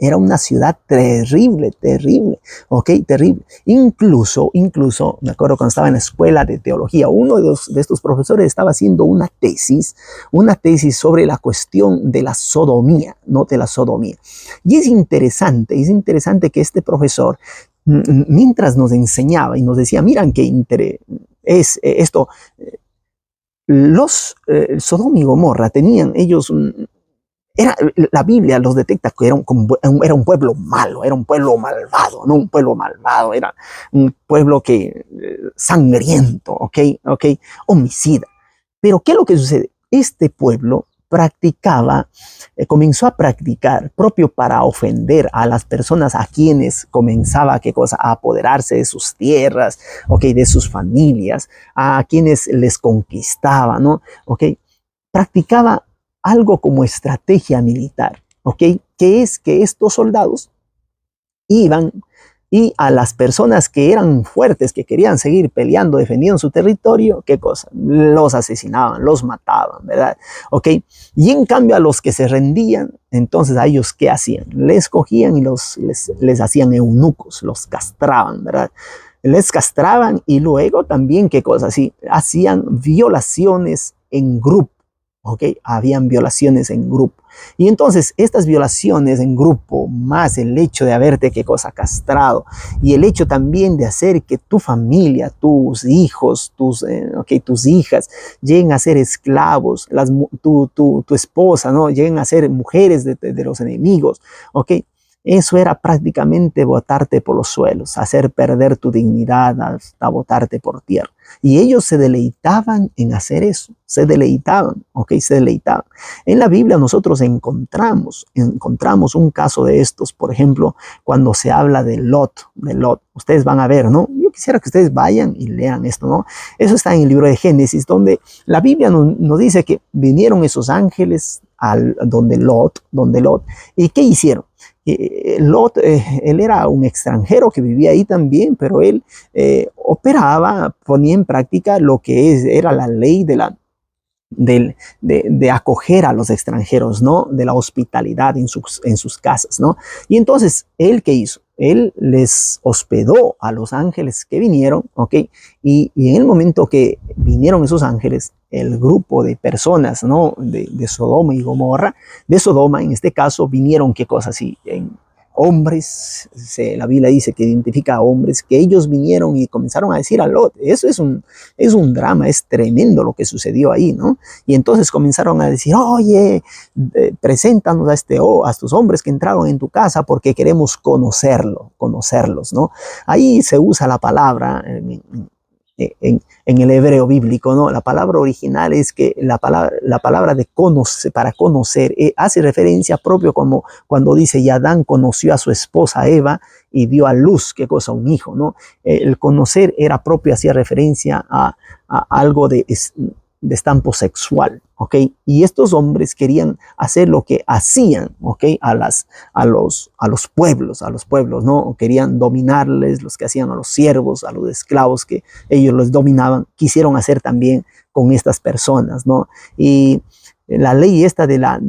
era una ciudad terrible, ok, terrible. Incluso, me acuerdo cuando estaba en la escuela de teología, uno de estos profesores estaba haciendo una tesis sobre la cuestión de la sodomía, ¿no? De la sodomía. Y es interesante que este profesor, mientras nos enseñaba y nos decía, miran qué es esto, los Sodoma y Gomorra tenían ellos la Biblia los detecta que era un pueblo malo, era un pueblo malvado, no un pueblo malvado, era un pueblo que sangriento, ok, homicida. Pero ¿qué es lo que sucede? Este pueblo comenzó a practicar propio para ofender a las personas a quienes comenzaba a apoderarse de sus tierras, ok, de sus familias, a quienes les conquistaba, ¿no? Ok, practicaba algo como estrategia militar, ¿ok? Que es que estos soldados iban y a las personas que eran fuertes, que querían seguir peleando, defendiendo su territorio, ¿qué cosa? Los asesinaban, los mataban, ¿verdad? ¿Ok? Y en cambio a los que se rendían, entonces a ellos, ¿qué hacían? Les cogían y les hacían eunucos, los castraban, ¿verdad? Les castraban y luego también, ¿qué cosa? Sí, hacían violaciones en grupo. ¿Ok? Habían violaciones en grupo. Y entonces estas violaciones en grupo, más el hecho de haberte, ¿qué cosa? Castrado, y el hecho también de hacer que tu familia, tus hijos, tus hijas lleguen a ser esclavos, tu esposa, ¿no? Lleguen a ser mujeres de los enemigos, ¿ok? Eso era prácticamente botarte por los suelos, hacer perder tu dignidad hasta botarte por tierra. Y ellos se deleitaban en hacer eso, se deleitaban. En la Biblia nosotros encontramos un caso de estos, por ejemplo, cuando se habla de Lot. Ustedes van a ver, ¿no? Yo quisiera que ustedes vayan y lean esto, ¿no? Eso está en el libro de Génesis, donde la Biblia nos dice que vinieron esos ángeles donde Lot, ¿y qué hicieron? Lot, él era un extranjero que vivía ahí también, pero él ponía en práctica lo que era la ley de acoger a los extranjeros, ¿no? De la hospitalidad en sus casas, ¿no? Y entonces, ¿él qué hizo? Él les hospedó a los ángeles que vinieron, ¿ok? Y en el momento que vinieron esos ángeles, el grupo de personas, ¿no? De Sodoma y Gomorra, de Sodoma en este caso, vinieron, ¿qué cosa? Sí, hombres, la Biblia dice que identifica a hombres, que ellos vinieron y comenzaron a decir a Lot. Eso es un drama, es tremendo lo que sucedió ahí, ¿no? Y entonces comenzaron a decir, oye, preséntanos a estos hombres que entraron en tu casa porque queremos conocerlos, ¿no? Ahí se usa la palabra en el hebreo bíblico, ¿no? La palabra original es que la palabra de conocer, para conocer, hace referencia propio como cuando dice, y Adán conoció a su esposa Eva y dio a luz, ¿qué cosa? Un hijo, ¿no? El conocer era propio, hacía referencia a algo de estampo sexual, ¿ok? Y estos hombres querían hacer lo que hacían, ¿ok? A los pueblos, ¿no? Querían dominarles, los que hacían a los siervos, a los esclavos que ellos los dominaban, quisieron hacer también con estas personas, ¿no? Y la ley esta de la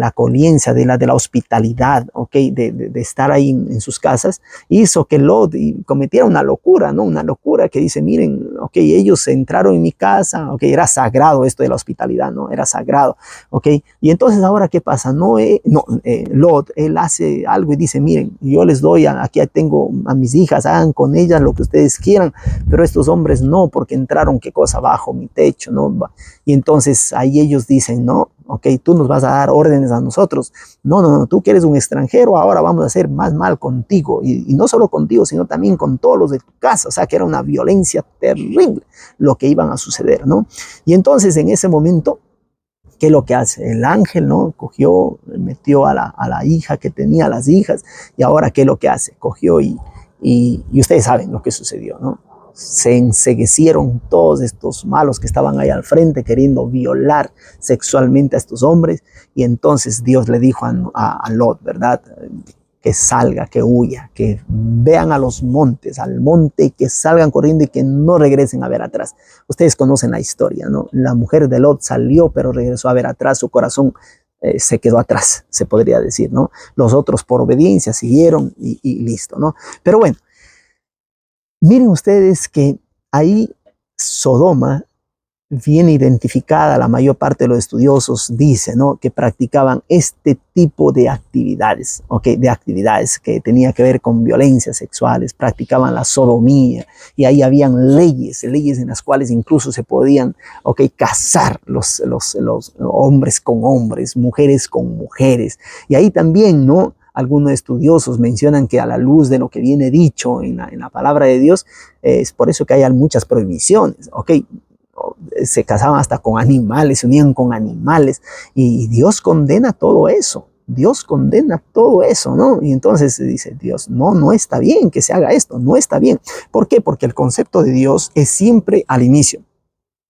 acoliencia, de la hospitalidad, ¿ok? De estar ahí en sus casas, hizo que Lot cometiera una locura, ¿no? Una locura que dice, miren, ¿ok? Ellos entraron en mi casa, ¿ok? Era sagrado esto de la hospitalidad, ¿no? Era sagrado, ¿ok? Y entonces ahora, ¿qué pasa? Lot, él hace algo y dice, miren, yo les doy, aquí tengo a mis hijas, hagan con ellas lo que ustedes quieran, pero estos hombres no, porque entraron, ¿qué cosa? Bajo mi techo, ¿no? Y entonces ahí ellos dicen, no, ok, tú nos vas a dar órdenes a nosotros. No, tú que eres un extranjero, ahora vamos a hacer más mal contigo. Y no solo contigo, sino también con todos los de tu casa. O sea, que era una violencia terrible lo que iban a suceder, ¿no? Y entonces en ese momento, ¿qué es lo que hace? El ángel, ¿no? Cogió, metió a la hija que tenía, las hijas, y ahora, ¿qué es lo que hace? Cogió y ustedes saben lo que sucedió, ¿no? Se enceguecieron todos estos malos que estaban ahí al frente queriendo violar sexualmente a estos hombres, y entonces Dios le dijo a Lot, ¿verdad? Que salga, que huya, que vean a los montes, al monte, y que salgan corriendo y que no regresen a ver atrás. Ustedes conocen la historia, ¿no? La mujer de Lot salió, pero regresó a ver atrás, su corazón se quedó atrás, se podría decir, ¿no? Los otros por obediencia siguieron y listo, ¿no? Pero bueno, miren ustedes que ahí Sodoma viene identificada, la mayor parte de los estudiosos dicen, ¿no? Que practicaban este tipo de actividades, ¿ok? De actividades que tenían que ver con violencias sexuales, practicaban la sodomía, y ahí habían leyes en las cuales incluso se podían, ¿ok? Casar los hombres con hombres, mujeres con mujeres, y ahí también, ¿no? Algunos estudiosos mencionan que a la luz de lo que viene dicho en la palabra de Dios, es por eso que hay muchas prohibiciones, ¿ok? Se casaban hasta con animales, se unían con animales, y Dios condena todo eso. Dios condena todo eso, ¿no? Y entonces dice Dios, no está bien que se haga esto, no está bien. ¿Por qué? Porque el concepto de Dios es siempre al inicio.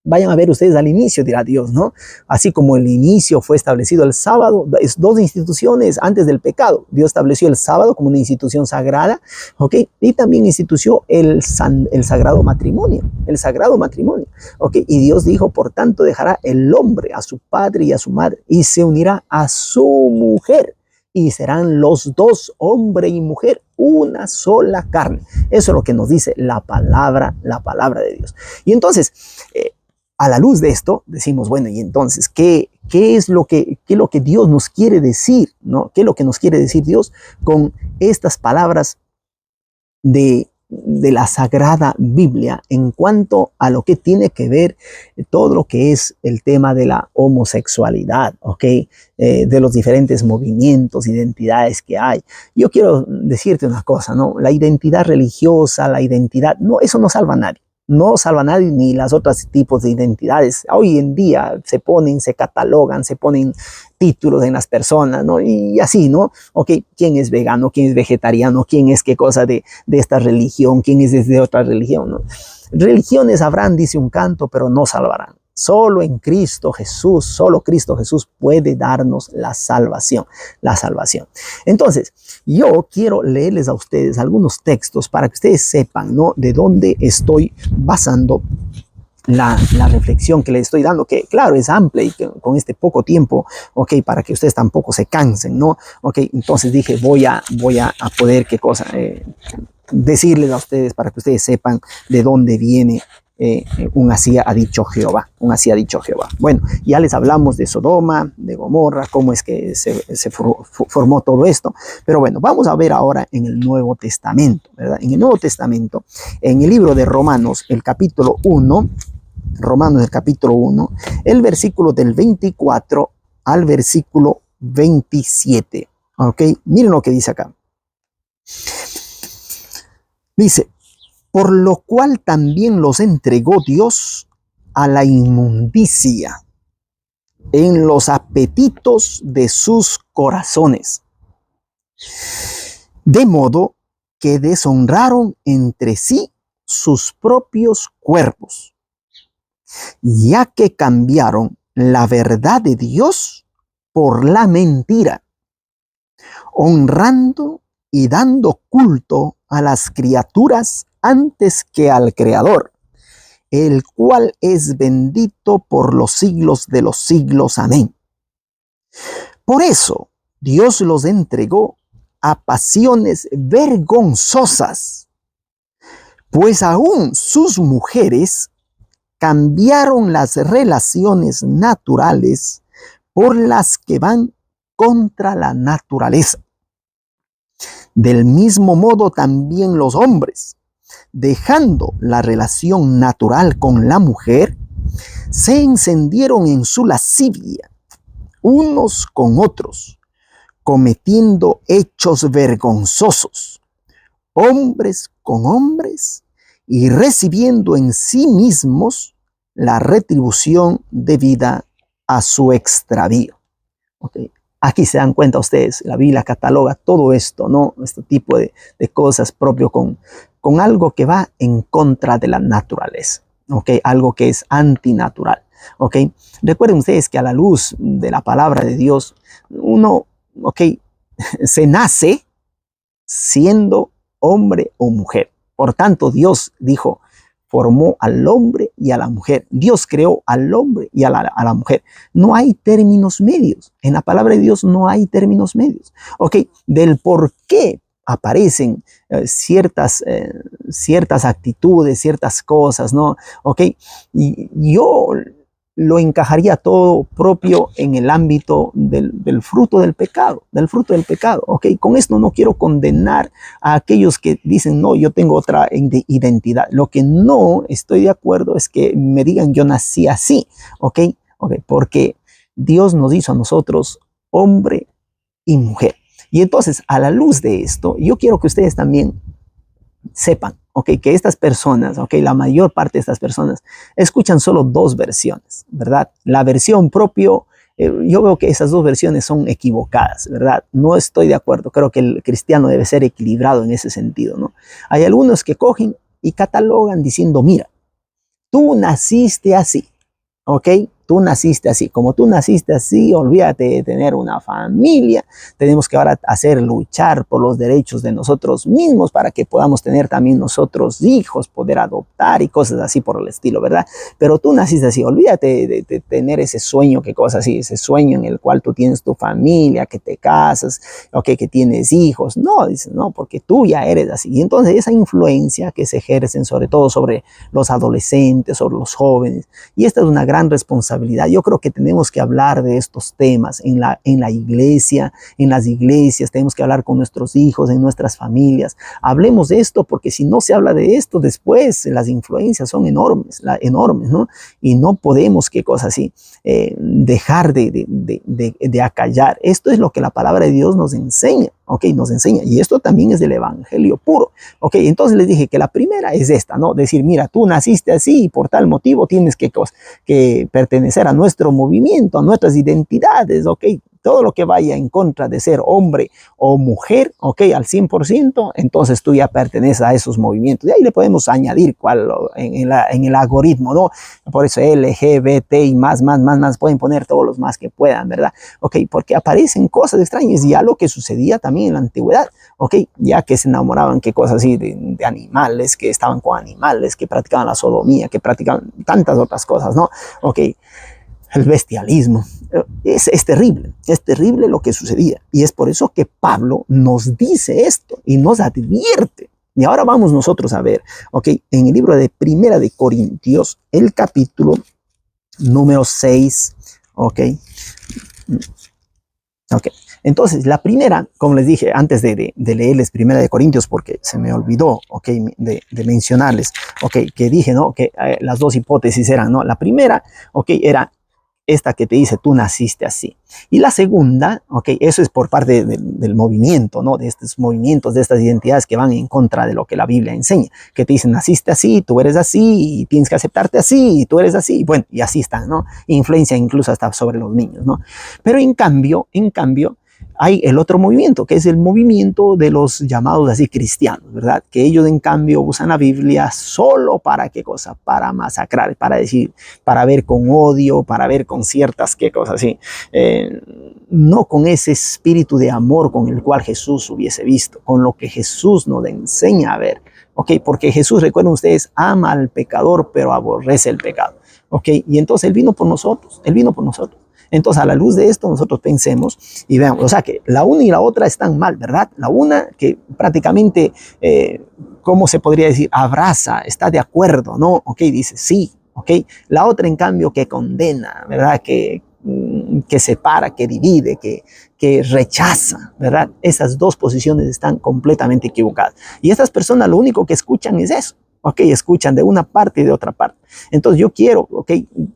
Vayan a ver ustedes al inicio, dirá Dios, ¿no? Así como el inicio fue establecido el sábado, es dos instituciones antes del pecado. Dios estableció el sábado como una institución sagrada, ¿ok? Y también instituyó el sagrado matrimonio, ¿ok? Y Dios dijo, por tanto, dejará el hombre a su padre y a su madre y se unirá a su mujer, y serán los dos, hombre y mujer, una sola carne. Eso es lo que nos dice la palabra de Dios. Y entonces, a la luz de esto, decimos, bueno, y entonces, ¿qué es lo que Dios nos quiere decir, ¿no? ¿Qué es lo que nos quiere decir Dios con estas palabras de la Sagrada Biblia en cuanto a lo que tiene que ver todo lo que es el tema de la homosexualidad, ¿ok? De los diferentes movimientos, identidades que hay? Yo quiero decirte una cosa, ¿no? La identidad religiosa, no, eso no salva a nadie. No salva a nadie, ni las otras tipos de identidades. Hoy en día se catalogan, se ponen títulos en las personas, ¿no? Y así, ¿no? Ok, ¿quién es vegano? ¿Quién es vegetariano? ¿Quién es qué cosa de esta religión? ¿Quién es de otra religión? ¿No? Religiones habrán, dice un canto, pero no salvarán. Solo en Cristo Jesús, solo Cristo Jesús puede darnos la salvación. Entonces, yo quiero leerles a ustedes algunos textos para que ustedes sepan, ¿no? De dónde estoy basando la reflexión que les estoy dando, que claro, es amplia y que con este poco tiempo, ok, para que ustedes tampoco se cansen, ¿no? Ok, entonces dije, voy a poder, ¿qué cosa? Decirles a ustedes para que ustedes sepan de dónde viene un así ha dicho Jehová, un así ha dicho Jehová. Bueno, ya les hablamos de Sodoma, de Gomorra, cómo es que se formó todo esto, pero bueno, vamos a ver ahora en el Nuevo Testamento, ¿verdad? En el Nuevo Testamento, en el libro de Romanos, el capítulo 1, Romanos el capítulo 1, el versículo del 24 al versículo 27, ¿ok? Miren lo que dice acá. Dice, por lo cual también los entregó Dios a la inmundicia en los apetitos de sus corazones, de modo que deshonraron entre sí sus propios cuerpos, ya que cambiaron la verdad de Dios por la mentira, honrando y dando culto a las criaturas antes que al Creador, el cual es bendito por los siglos de los siglos. Amén. Por eso Dios los entregó a pasiones vergonzosas, pues aún sus mujeres cambiaron las relaciones naturales por las que van contra la naturaleza. Del mismo modo también los hombres, dejando la relación natural con la mujer, se encendieron en su lascivia unos con otros, cometiendo hechos vergonzosos, hombres con hombres, y recibiendo en sí mismos la retribución debida a su extravío. Okay. Aquí se dan cuenta ustedes, la Biblia cataloga todo esto, ¿no? Este tipo de cosas propio con algo que va en contra de la naturaleza, ¿ok? Algo que es antinatural, ¿ok? Recuerden ustedes que a la luz de la palabra de Dios, uno, ¿ok? Se nace siendo hombre o mujer. Por tanto, Dios dijo, formó al hombre y a la mujer. Dios creó al hombre y a la mujer. No hay términos medios. En la palabra de Dios no hay términos medios. Ok, del por qué aparecen ciertas actitudes, ciertas cosas, ¿no? Ok, y yo lo encajaría todo propio en el ámbito del fruto del pecado, ¿ok? Con esto no quiero condenar a aquellos que dicen, no, yo tengo otra identidad. Lo que no estoy de acuerdo es que me digan, yo nací así, ¿ok? Porque Dios nos hizo a nosotros hombre y mujer. Y entonces, a la luz de esto, yo quiero que ustedes también sepan, que estas personas, la mayor parte de estas personas escuchan solo dos versiones, ¿verdad? La versión propio, yo veo que esas dos versiones son equivocadas, ¿verdad? No estoy de acuerdo, creo que el cristiano debe ser equilibrado en ese sentido, ¿no? Hay algunos que cogen y catalogan diciendo, mira, tú naciste así, ¿ok? Tú naciste así. Como tú naciste así, olvídate de tener una familia. Tenemos que ahora luchar por los derechos de nosotros mismos para que podamos tener también nosotros hijos, poder adoptar y cosas así por el estilo, ¿verdad? Pero tú naciste así. Olvídate de tener ese sueño, que cosa así, ese sueño en el cual tú tienes tu familia, que te casas, que tienes hijos. No, dices, no, porque tú ya eres así. Y entonces esa influencia que se ejercen sobre todo sobre los adolescentes, sobre los jóvenes, y esta es una gran responsabilidad. Yo creo que tenemos que hablar de estos temas en la iglesia, en las iglesias, tenemos que hablar con nuestros hijos, en nuestras familias. Hablemos de esto, porque si no se habla de esto, después las influencias son enormes, ¿no? Y no podemos, qué cosa así, dejar de acallar. Esto es lo que la palabra de Dios nos enseña, ¿ok? Nos enseña, y esto también es del evangelio puro, ¿ok? Entonces les dije que la primera es esta, ¿no? Decir, mira, tú naciste así y por tal motivo tienes que pertenecer a nuestro movimiento, a nuestras identidades, ¿ok? Todo lo que vaya en contra de ser hombre o mujer, ¿ok? Al 100%, entonces tú ya perteneces a esos movimientos. Y ahí le podemos añadir en el algoritmo, ¿no? Por eso LGBT y más, pueden poner todos los más que puedan, ¿verdad? ¿Ok? Porque aparecen cosas extrañas, ya lo que sucedía también en la antigüedad, ¿ok? Ya que se enamoraban, qué cosas así, de animales, que estaban con animales, que practicaban la sodomía, que practicaban tantas otras cosas, ¿no? ¿Ok? El bestialismo. Es terrible lo que sucedía. Y es por eso que Pablo nos dice esto y nos advierte, Y ahora vamos nosotros a ver, ok, en el libro de Primera de Corintios, el capítulo número 6, ok. Ok, entonces la primera, como les dije antes de leerles Primera de Corintios, porque se me olvidó, ok, de mencionarles, ok, que dije, ¿no? Que las dos hipótesis eran, ¿no? La primera, ok, era esta que te dice, tú naciste así. Y la segunda, ok, eso es por parte del movimiento, ¿no? De estos movimientos, de estas identidades que van en contra de lo que la Biblia enseña, que te dicen, naciste así, tú eres así, y tienes que aceptarte así, y tú eres así, bueno, y así están, ¿no? Influencia incluso hasta sobre los niños, ¿no? Pero en cambio, hay el otro movimiento, que es el movimiento de los llamados así cristianos, ¿verdad? Que ellos en cambio usan la Biblia solo para qué cosa, para masacrar, para decir, para ver con odio, para ver con ciertas qué cosas así, no con ese espíritu de amor con el cual Jesús hubiese visto, con lo que Jesús nos enseña a ver, ¿ok? Porque Jesús, recuerden ustedes, ama al pecador, pero aborrece el pecado, ¿ok? Y entonces Él vino por nosotros, Él vino por nosotros. Entonces, a la luz de esto, nosotros pensemos y veamos, o sea que la una y la otra están mal, ¿verdad? La una que prácticamente, ¿cómo se podría decir? Abraza, está de acuerdo, ¿no? Ok, dice sí, ok. La otra, en cambio, que condena, ¿verdad? Que separa, que divide, que rechaza, ¿verdad? Esas dos posiciones están completamente equivocadas. Y estas personas lo único que escuchan es eso. Ok, escuchan de una parte y de otra parte. Entonces yo quiero, ok,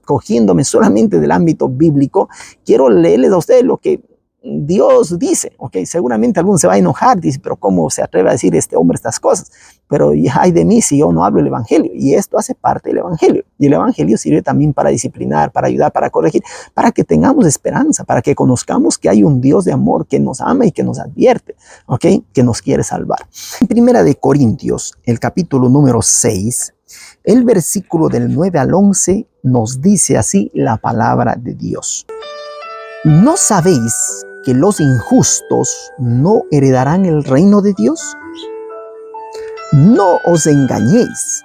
cogiéndome solamente del ámbito bíblico, quiero leerles a ustedes lo que Dios dice, ok, seguramente alguno se va a enojar, dice, pero ¿cómo se atreve a decir este hombre estas cosas? Pero ay de mí si yo no hablo el evangelio, y esto hace parte del evangelio, y el evangelio sirve también para disciplinar, para ayudar, para corregir, para que tengamos esperanza, para que conozcamos que hay un Dios de amor que nos ama y que nos advierte, ok, que nos quiere salvar. En Primera de Corintios, el capítulo número 6, el versículo del 9 al 11 nos dice así la palabra de Dios. ¿No sabéis que los injustos no heredarán el reino de Dios? No os engañéis,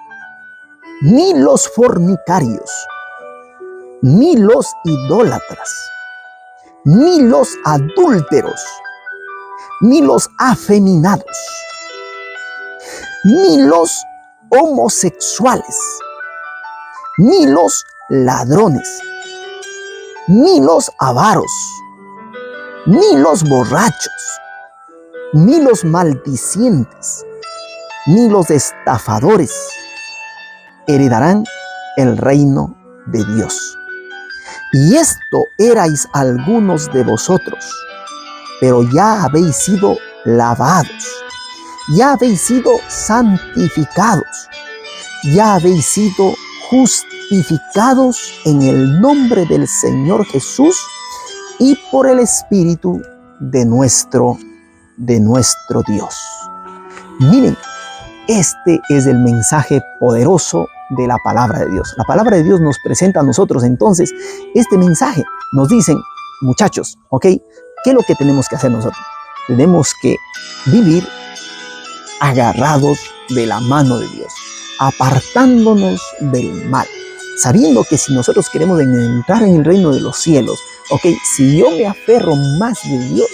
ni los fornicarios, ni los idólatras, ni los adúlteros, ni los afeminados, ni los homosexuales, ni los ladrones, ni los avaros, ni los borrachos, ni los maldicientes, ni los estafadores heredarán el reino de Dios. Y esto erais algunos de vosotros, pero ya habéis sido lavados, ya habéis sido santificados, ya habéis sido justificados en el nombre del Señor Jesús y por el Espíritu de nuestro Dios. Miren, este es el mensaje poderoso de la palabra de Dios. La palabra de Dios nos presenta a nosotros entonces este mensaje. Nos dicen, muchachos, ¿ok? ¿Qué es lo que tenemos que hacer nosotros? Tenemos que vivir agarrados de la mano de Dios, apartándonos del mal, sabiendo que si nosotros queremos entrar en el reino de los cielos, ok, si yo me aferro más de Dios,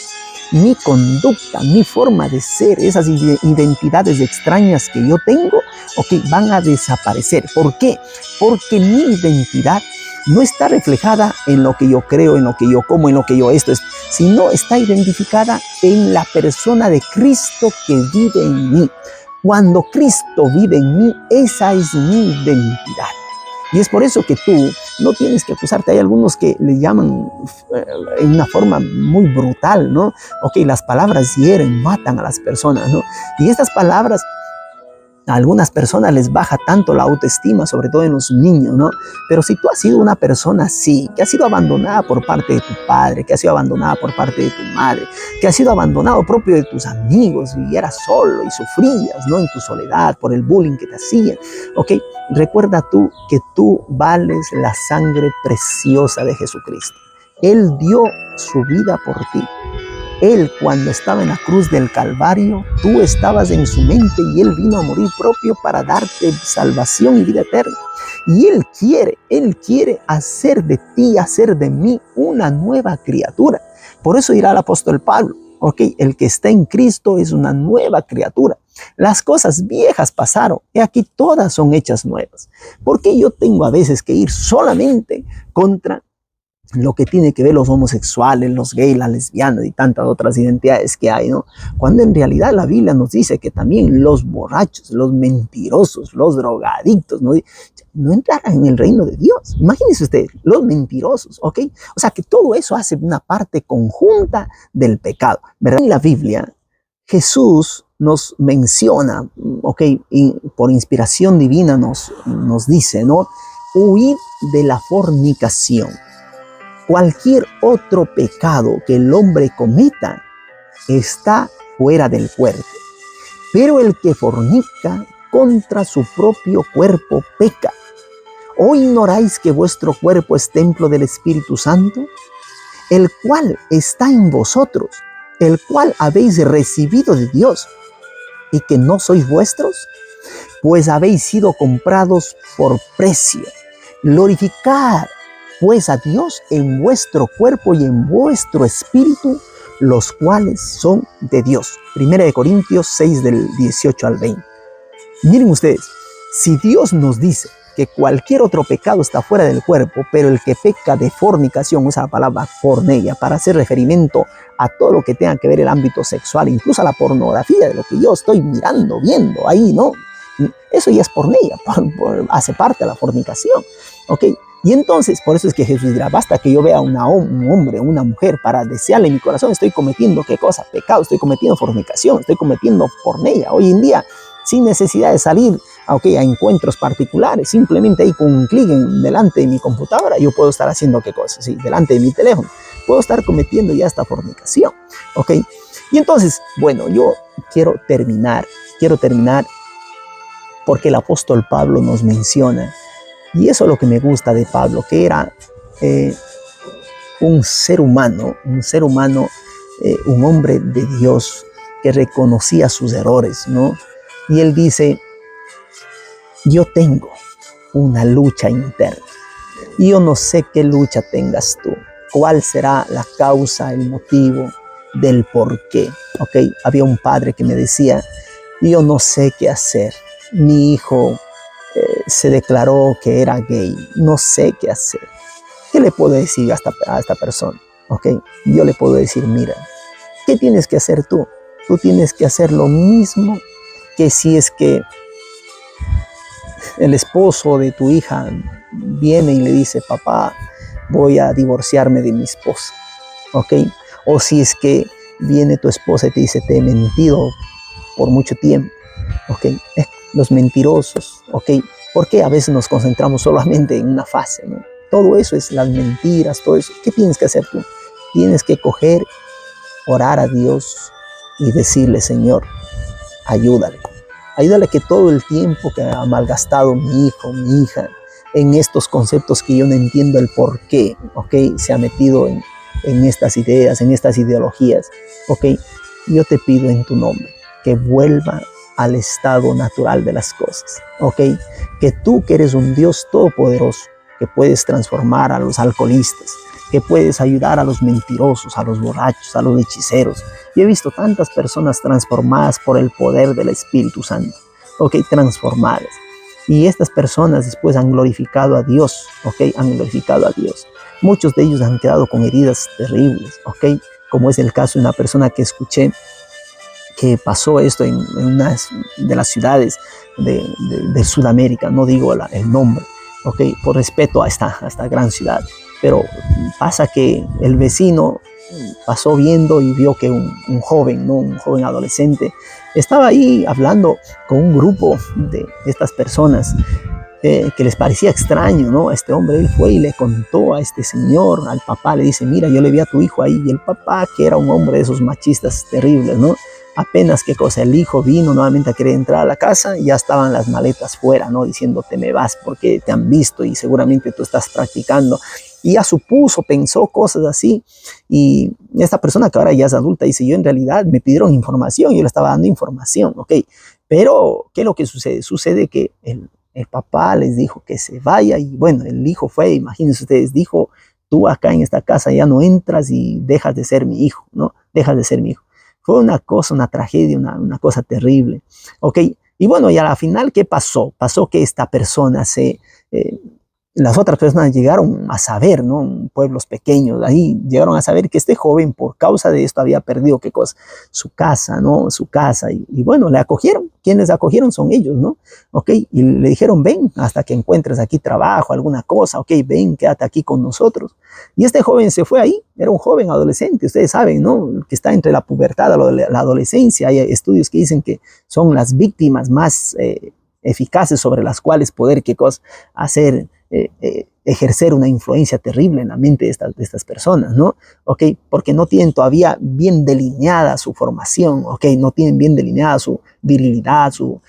mi conducta, mi forma de ser, esas identidades extrañas que yo tengo, ok, van a desaparecer. ¿Por qué? Porque mi identidad no está reflejada en lo que yo creo, en lo que yo como, en lo que yo esto es, sino está identificada en la persona de Cristo que vive en mí. Cuando Cristo vive en mí, esa es mi identidad. Y es por eso que tú no tienes que acusarte. Hay algunos que le llaman en una forma muy brutal, ¿no? Ok, las palabras hieren, matan a las personas, ¿no? Y estas palabras a algunas personas les baja tanto la autoestima, sobre todo en los niños, ¿no? Pero si tú has sido una persona así, que ha sido abandonada por parte de tu padre, que ha sido abandonada por parte de tu madre, que ha sido abandonado propio de tus amigos, y eras solo y sufrías, ¿no? En tu soledad por el bullying que te hacían, ¿ok? Recuerda tú que tú vales la sangre preciosa de Jesucristo. Él dio su vida por ti. Él, cuando estaba en la cruz del Calvario, tú estabas en su mente y Él vino a morir propio para darte salvación y vida eterna. Y Él quiere hacer de ti, hacer de mí una nueva criatura. Por eso dirá el apóstol Pablo, ok, el que está en Cristo es una nueva criatura. Las cosas viejas pasaron y aquí todas son hechas nuevas. ¿Por qué yo tengo a veces que ir solamente contra lo que tiene que ver los homosexuales, los gays, las lesbianas y tantas otras identidades que hay, ¿no? Cuando en realidad la Biblia nos dice que también los borrachos, los mentirosos, los drogadictos, no entrarán en el reino de Dios. Imagínense ustedes, los mentirosos, ¿ok? O sea que todo eso hace una parte conjunta del pecado, ¿verdad? En la Biblia, Jesús nos menciona, ¿ok? Y por inspiración divina nos dice, ¿no? Huid de la fornicación. Cualquier otro pecado que el hombre cometa está fuera del cuerpo. Pero el que fornica contra su propio cuerpo peca. ¿O ignoráis que vuestro cuerpo es templo del Espíritu Santo, el cual está en vosotros, el cual habéis recibido de Dios, y que no sois vuestros? Pues habéis sido comprados por precio. Glorificad pues a Dios en vuestro cuerpo y en vuestro espíritu, los cuales son de Dios. 1 Corintios 6 del 18 al 20. Miren ustedes, si Dios nos dice que cualquier otro pecado está fuera del cuerpo, pero el que peca de fornicación, usa la palabra porneia para hacer referimiento a todo lo que tenga que ver el ámbito sexual, incluso a la pornografía de lo que yo estoy mirando, viendo ahí, ¿no? Eso ya es porneia, hace parte de la fornicación, ¿ok? Y entonces, por eso es que Jesús dirá, basta que yo vea un hombre, una mujer, para desearle en mi corazón, estoy cometiendo, ¿qué cosa? Pecado, estoy cometiendo fornicación, estoy cometiendo porneia. Hoy en día, sin necesidad de salir a encuentros particulares, simplemente ahí con un clic delante de mi computadora, yo puedo estar haciendo ¿qué cosa? Sí, delante de mi teléfono, puedo estar cometiendo ya esta fornicación, ¿ok? Y entonces, bueno, yo quiero terminar porque el apóstol Pablo nos menciona. Y eso es lo que me gusta de Pablo, que era un ser humano, un hombre de Dios que reconocía sus errores, ¿no? Y él dice, yo tengo una lucha interna. Y yo no sé qué lucha tengas tú, cuál será la causa, el motivo del por qué, ¿ok? Había un padre que me decía, yo no sé qué hacer, mi hijo se declaró que era gay, no sé qué hacer. ¿Qué le puedo decir a esta persona? ¿Ok? Yo le puedo decir, mira, ¿qué tienes que hacer tú? Tú tienes que hacer lo mismo que si es que el esposo de tu hija viene y le dice, papá, voy a divorciarme de mi esposa, ¿ok? O si es que viene tu esposa y te dice, te he mentido por mucho tiempo, ¿ok? Los mentirosos, ¿ok? Porque a veces nos concentramos solamente en una fase, ¿no? Todo eso es las mentiras, todo eso. ¿Qué tienes que hacer tú? Tienes que coger, orar a Dios y decirle, Señor, ayúdale. Ayúdale que todo el tiempo que ha malgastado mi hijo, mi hija, en estos conceptos que yo no entiendo el por qué, ¿ok? Se ha metido en estas ideas, en estas ideologías, ¿ok? Yo te pido en tu nombre que vuelva al estado natural de las cosas, ¿ok? Que tú que eres un Dios todopoderoso, que puedes transformar a los alcoholistas, que puedes ayudar a los mentirosos, a los borrachos, a los hechiceros. Yo he visto tantas personas transformadas por el poder del Espíritu Santo, ¿ok? Transformadas. Y estas personas después han glorificado a Dios, ¿ok? Han glorificado a Dios. Muchos de ellos han quedado con heridas terribles, ¿ok? Como es el caso de una persona que escuché que pasó esto en una de las ciudades de Sudamérica, no digo el nombre, ¿ok? Por respeto a esta gran ciudad, pero pasa que el vecino pasó viendo y vio que un joven, ¿no? Un joven adolescente, estaba ahí hablando con un grupo de estas personas que les parecía extraño, ¿no? Este hombre, él fue y le contó a este señor, al papá, le dice, mira, yo le vi a tu hijo ahí, y el papá, que era un hombre de esos machistas terribles, ¿no? Apenas que cosa, el hijo vino nuevamente a querer entrar a la casa y ya estaban las maletas fuera, ¿no? Diciéndote, me vas porque te han visto y seguramente tú estás practicando. Y ya supuso, pensó cosas así. Y esta persona que ahora ya es adulta dice, yo en realidad me pidieron información, yo le estaba dando información, ¿ok? Pero, ¿qué es lo que sucede? Sucede que el papá les dijo que se vaya y bueno, el hijo fue, imagínense ustedes, dijo, tú acá en esta casa ya no entras y dejas de ser mi hijo, ¿no? Dejas de ser mi hijo. Fue una cosa, una tragedia, una cosa terrible. ¿Ok? Y bueno, y a la final, ¿qué pasó? Pasó que esta persona las otras personas llegaron a saber, ¿no? Pueblos pequeños, ahí llegaron a saber que este joven por causa de esto había perdido, ¿qué cosa? Su casa, ¿no? Su casa. Y bueno, le acogieron. Quienes acogieron son ellos, ¿no? Ok, y le dijeron, ven hasta que encuentres aquí trabajo, alguna cosa, ok, ven, quédate aquí con nosotros. Y este joven se fue ahí, era un joven adolescente, ustedes saben, ¿no? Que está entre la pubertad y la adolescencia. Hay estudios que dicen que son las víctimas más eficaces sobre las cuales poder, ¿qué cosa? Hacer ejercer una influencia terrible en la mente de estas personas, ¿no? ¿Ok? Porque no tienen todavía bien delineada su formación, ¿ok? No tienen bien delineada su virilidad, su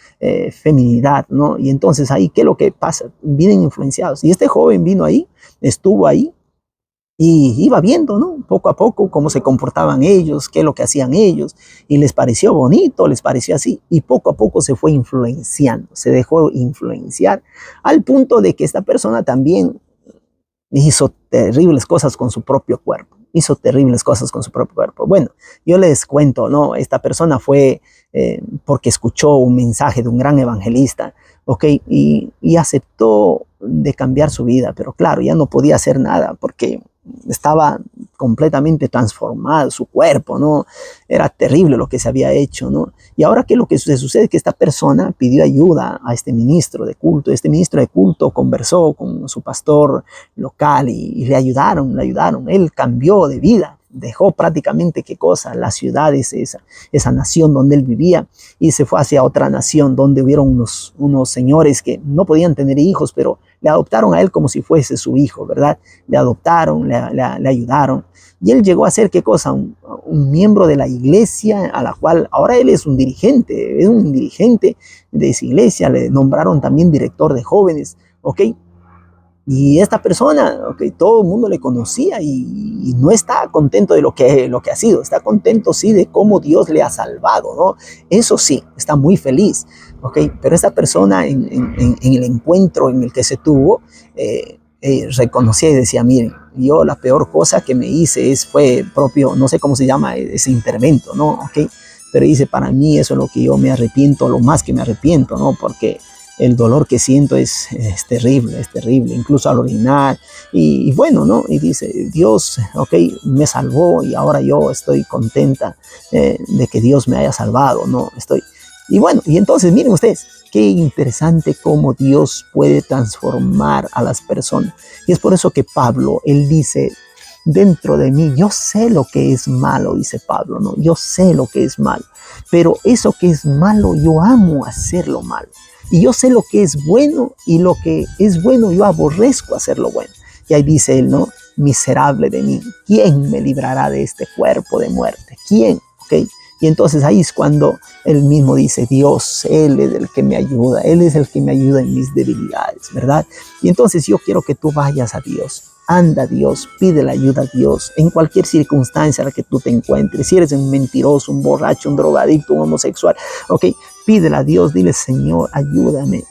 feminidad, ¿no? Y entonces ahí, ¿qué es lo que pasa? Vienen influenciados. Y este joven vino ahí, estuvo ahí, y iba viendo, ¿no? Poco a poco cómo se comportaban ellos, qué es lo que hacían ellos, y les pareció bonito, les pareció así, y poco a poco se fue influenciando, se dejó influenciar, al punto de que esta persona también hizo terribles cosas con su propio cuerpo, hizo terribles cosas con su propio cuerpo. Bueno, yo les cuento, ¿no? Esta persona fue porque escuchó un mensaje de un gran evangelista, ¿ok? Y aceptó de cambiar su vida, pero claro, ya no podía hacer nada porque estaba completamente transformado su cuerpo, ¿no? Era terrible lo que se había hecho, ¿no? Y ahora que lo que sucede es que esta persona pidió ayuda a este ministro de culto. Este ministro de culto conversó con su pastor local y le ayudaron. Él cambió de vida. Dejó prácticamente, ¿qué cosa? La ciudad, esa nación donde él vivía, y se fue hacia otra nación donde hubieron unos señores que no podían tener hijos, pero le adoptaron a él como si fuese su hijo, ¿verdad? Le adoptaron, le ayudaron. Y él llegó a ser, ¿qué cosa? Un miembro de la iglesia, a la cual ahora él es un dirigente de esa iglesia. Le nombraron también director de jóvenes, ¿ok? Y esta persona, okay, todo el mundo le conocía y no está contento de lo que ha sido, está contento sí de cómo Dios le ha salvado, ¿no? Eso sí, está muy feliz, okay, pero esta persona en el encuentro en el que se tuvo, reconocía y decía, miren, yo la peor cosa que me hice fue propio, no sé cómo se llama ese intervento, ¿no? Okay, pero dice, para mí eso es lo que yo me arrepiento, lo más que me arrepiento, ¿no? Porque el dolor que siento es terrible, incluso al orinar. Y bueno, ¿no? Y dice, Dios, ok, me salvó y ahora yo estoy contenta de que Dios me haya salvado, ¿no? Y bueno, y entonces miren ustedes, qué interesante cómo Dios puede transformar a las personas. Y es por eso que Pablo, él dice, dentro de mí, yo sé lo que es malo, dice Pablo, ¿no? Yo sé lo que es malo, pero eso que es malo, yo amo hacerlo malo. Y yo sé lo que es bueno, y lo que es bueno yo aborrezco hacer lo bueno. Y ahí dice él, ¿no? Miserable de mí, ¿quién me librará de este cuerpo de muerte? ¿Quién? ¿Ok? Y entonces ahí es cuando él mismo dice, Dios, Él es el que me ayuda, Él es el que me ayuda en mis debilidades, ¿verdad? Y entonces yo quiero que tú vayas a Dios. Anda a Dios, pide la ayuda a Dios en cualquier circunstancia en la que tú te encuentres. Si eres un mentiroso, un borracho, un drogadicto, un homosexual, ok, pídele a Dios, dile, Señor, ayúdame,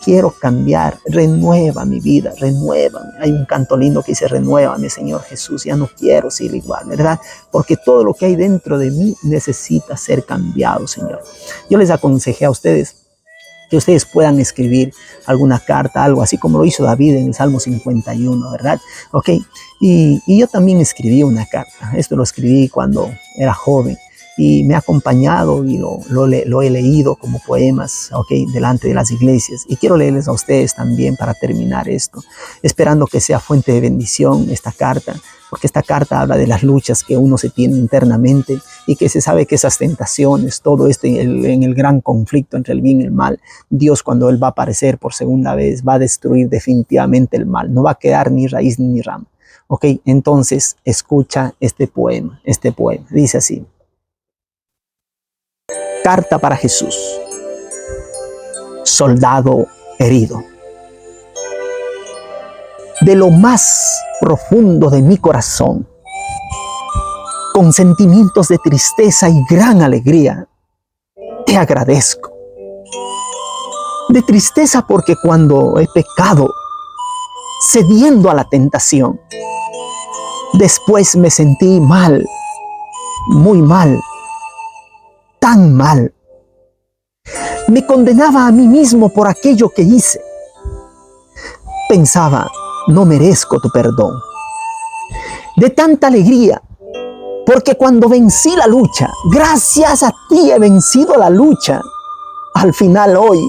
quiero cambiar, renueva mi vida, renuévame. Hay un canto lindo que dice, renuévame, Señor Jesús, ya no quiero ser igual, ¿verdad? Porque todo lo que hay dentro de mí necesita ser cambiado, Señor. Yo les aconsejé a ustedes que ustedes puedan escribir alguna carta, algo así como lo hizo David en el Salmo 51, ¿verdad? Ok, y yo también escribí una carta. Esto lo escribí cuando era joven y me ha acompañado y lo he leído como poemas, ok, delante de las iglesias. Y quiero leerles a ustedes también para terminar esto, esperando que sea fuente de bendición esta carta, porque esta carta habla de las luchas que uno se tiene internamente y que se sabe que esas tentaciones, todo esto en el gran conflicto entre el bien y el mal, Dios cuando Él va a aparecer por segunda vez va a destruir definitivamente el mal, no va a quedar ni raíz ni rama. Ok, entonces escucha este poema, dice así. Carta para Jesús, soldado herido. De lo más profundo de mi corazón, con sentimientos de tristeza y gran alegría, te agradezco. De tristeza porque cuando he pecado, cediendo a la tentación, después me sentí mal, muy mal, tan mal. Me condenaba a mí mismo por aquello que hice. Pensaba, no merezco tu perdón. De tanta alegría, porque cuando vencí la lucha, gracias a ti he vencido la lucha. Al final hoy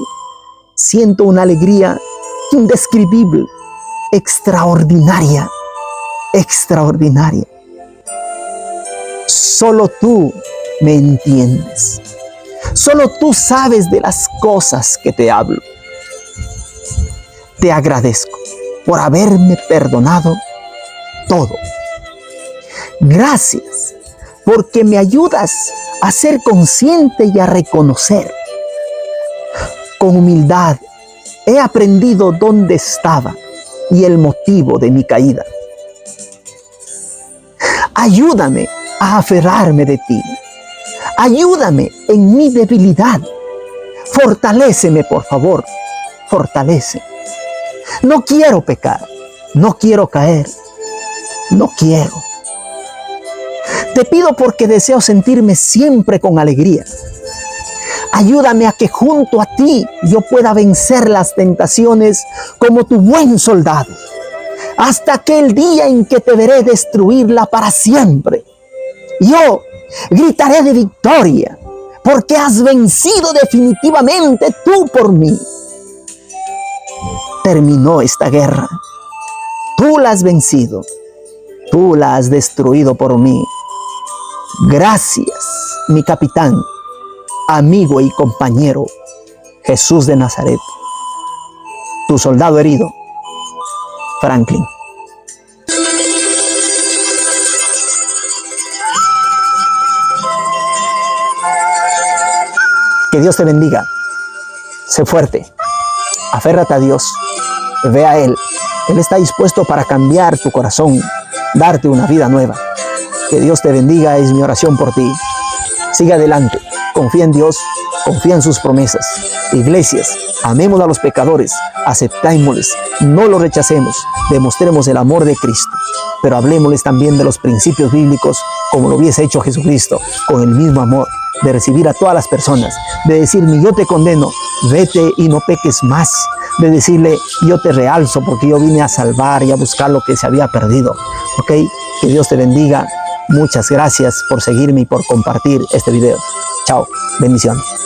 siento una alegría indescribible, extraordinaria, extraordinaria. Solo tú me entiendes. Solo tú sabes de las cosas que te hablo. Te agradezco por haberme perdonado todo. Gracias porque me ayudas a ser consciente y a reconocer. Con humildad he aprendido dónde estaba y el motivo de mi caída. Ayúdame a aferrarme de ti. Ayúdame en mi debilidad. Fortaléceme, por favor. Fortalece. No quiero pecar. No quiero caer. No quiero. Te pido porque deseo sentirme siempre con alegría. Ayúdame a que junto a ti yo pueda vencer las tentaciones como tu buen soldado, hasta aquel día en que te veré destruirla para siempre. Yo gritaré de victoria, porque has vencido definitivamente tú por mí. Terminó esta guerra. Tú la has vencido. Tú la has destruido por mí. Gracias, mi capitán, amigo y compañero, Jesús de Nazaret. Tu soldado herido, Franklin. Que Dios te bendiga. Sé fuerte. Aférrate a Dios. Ve a Él. Él está dispuesto para cambiar tu corazón, darte una vida nueva. Que Dios te bendiga, es mi oración por ti. Sigue adelante. Confía en Dios. Confía en sus promesas. Iglesias, amemos a los pecadores. Aceptémosles. No los rechacemos. Demostremos el amor de Cristo. Pero hablemosles también de los principios bíblicos como lo hubiese hecho Jesucristo, con el mismo amor, de recibir a todas las personas, de decir, ni yo te condeno, vete y no peques más, de decirle, yo te realzo porque yo vine a salvar y a buscar lo que se había perdido. ¿Ok? Que Dios te bendiga. Muchas gracias por seguirme y por compartir este video. Chao. Bendiciones.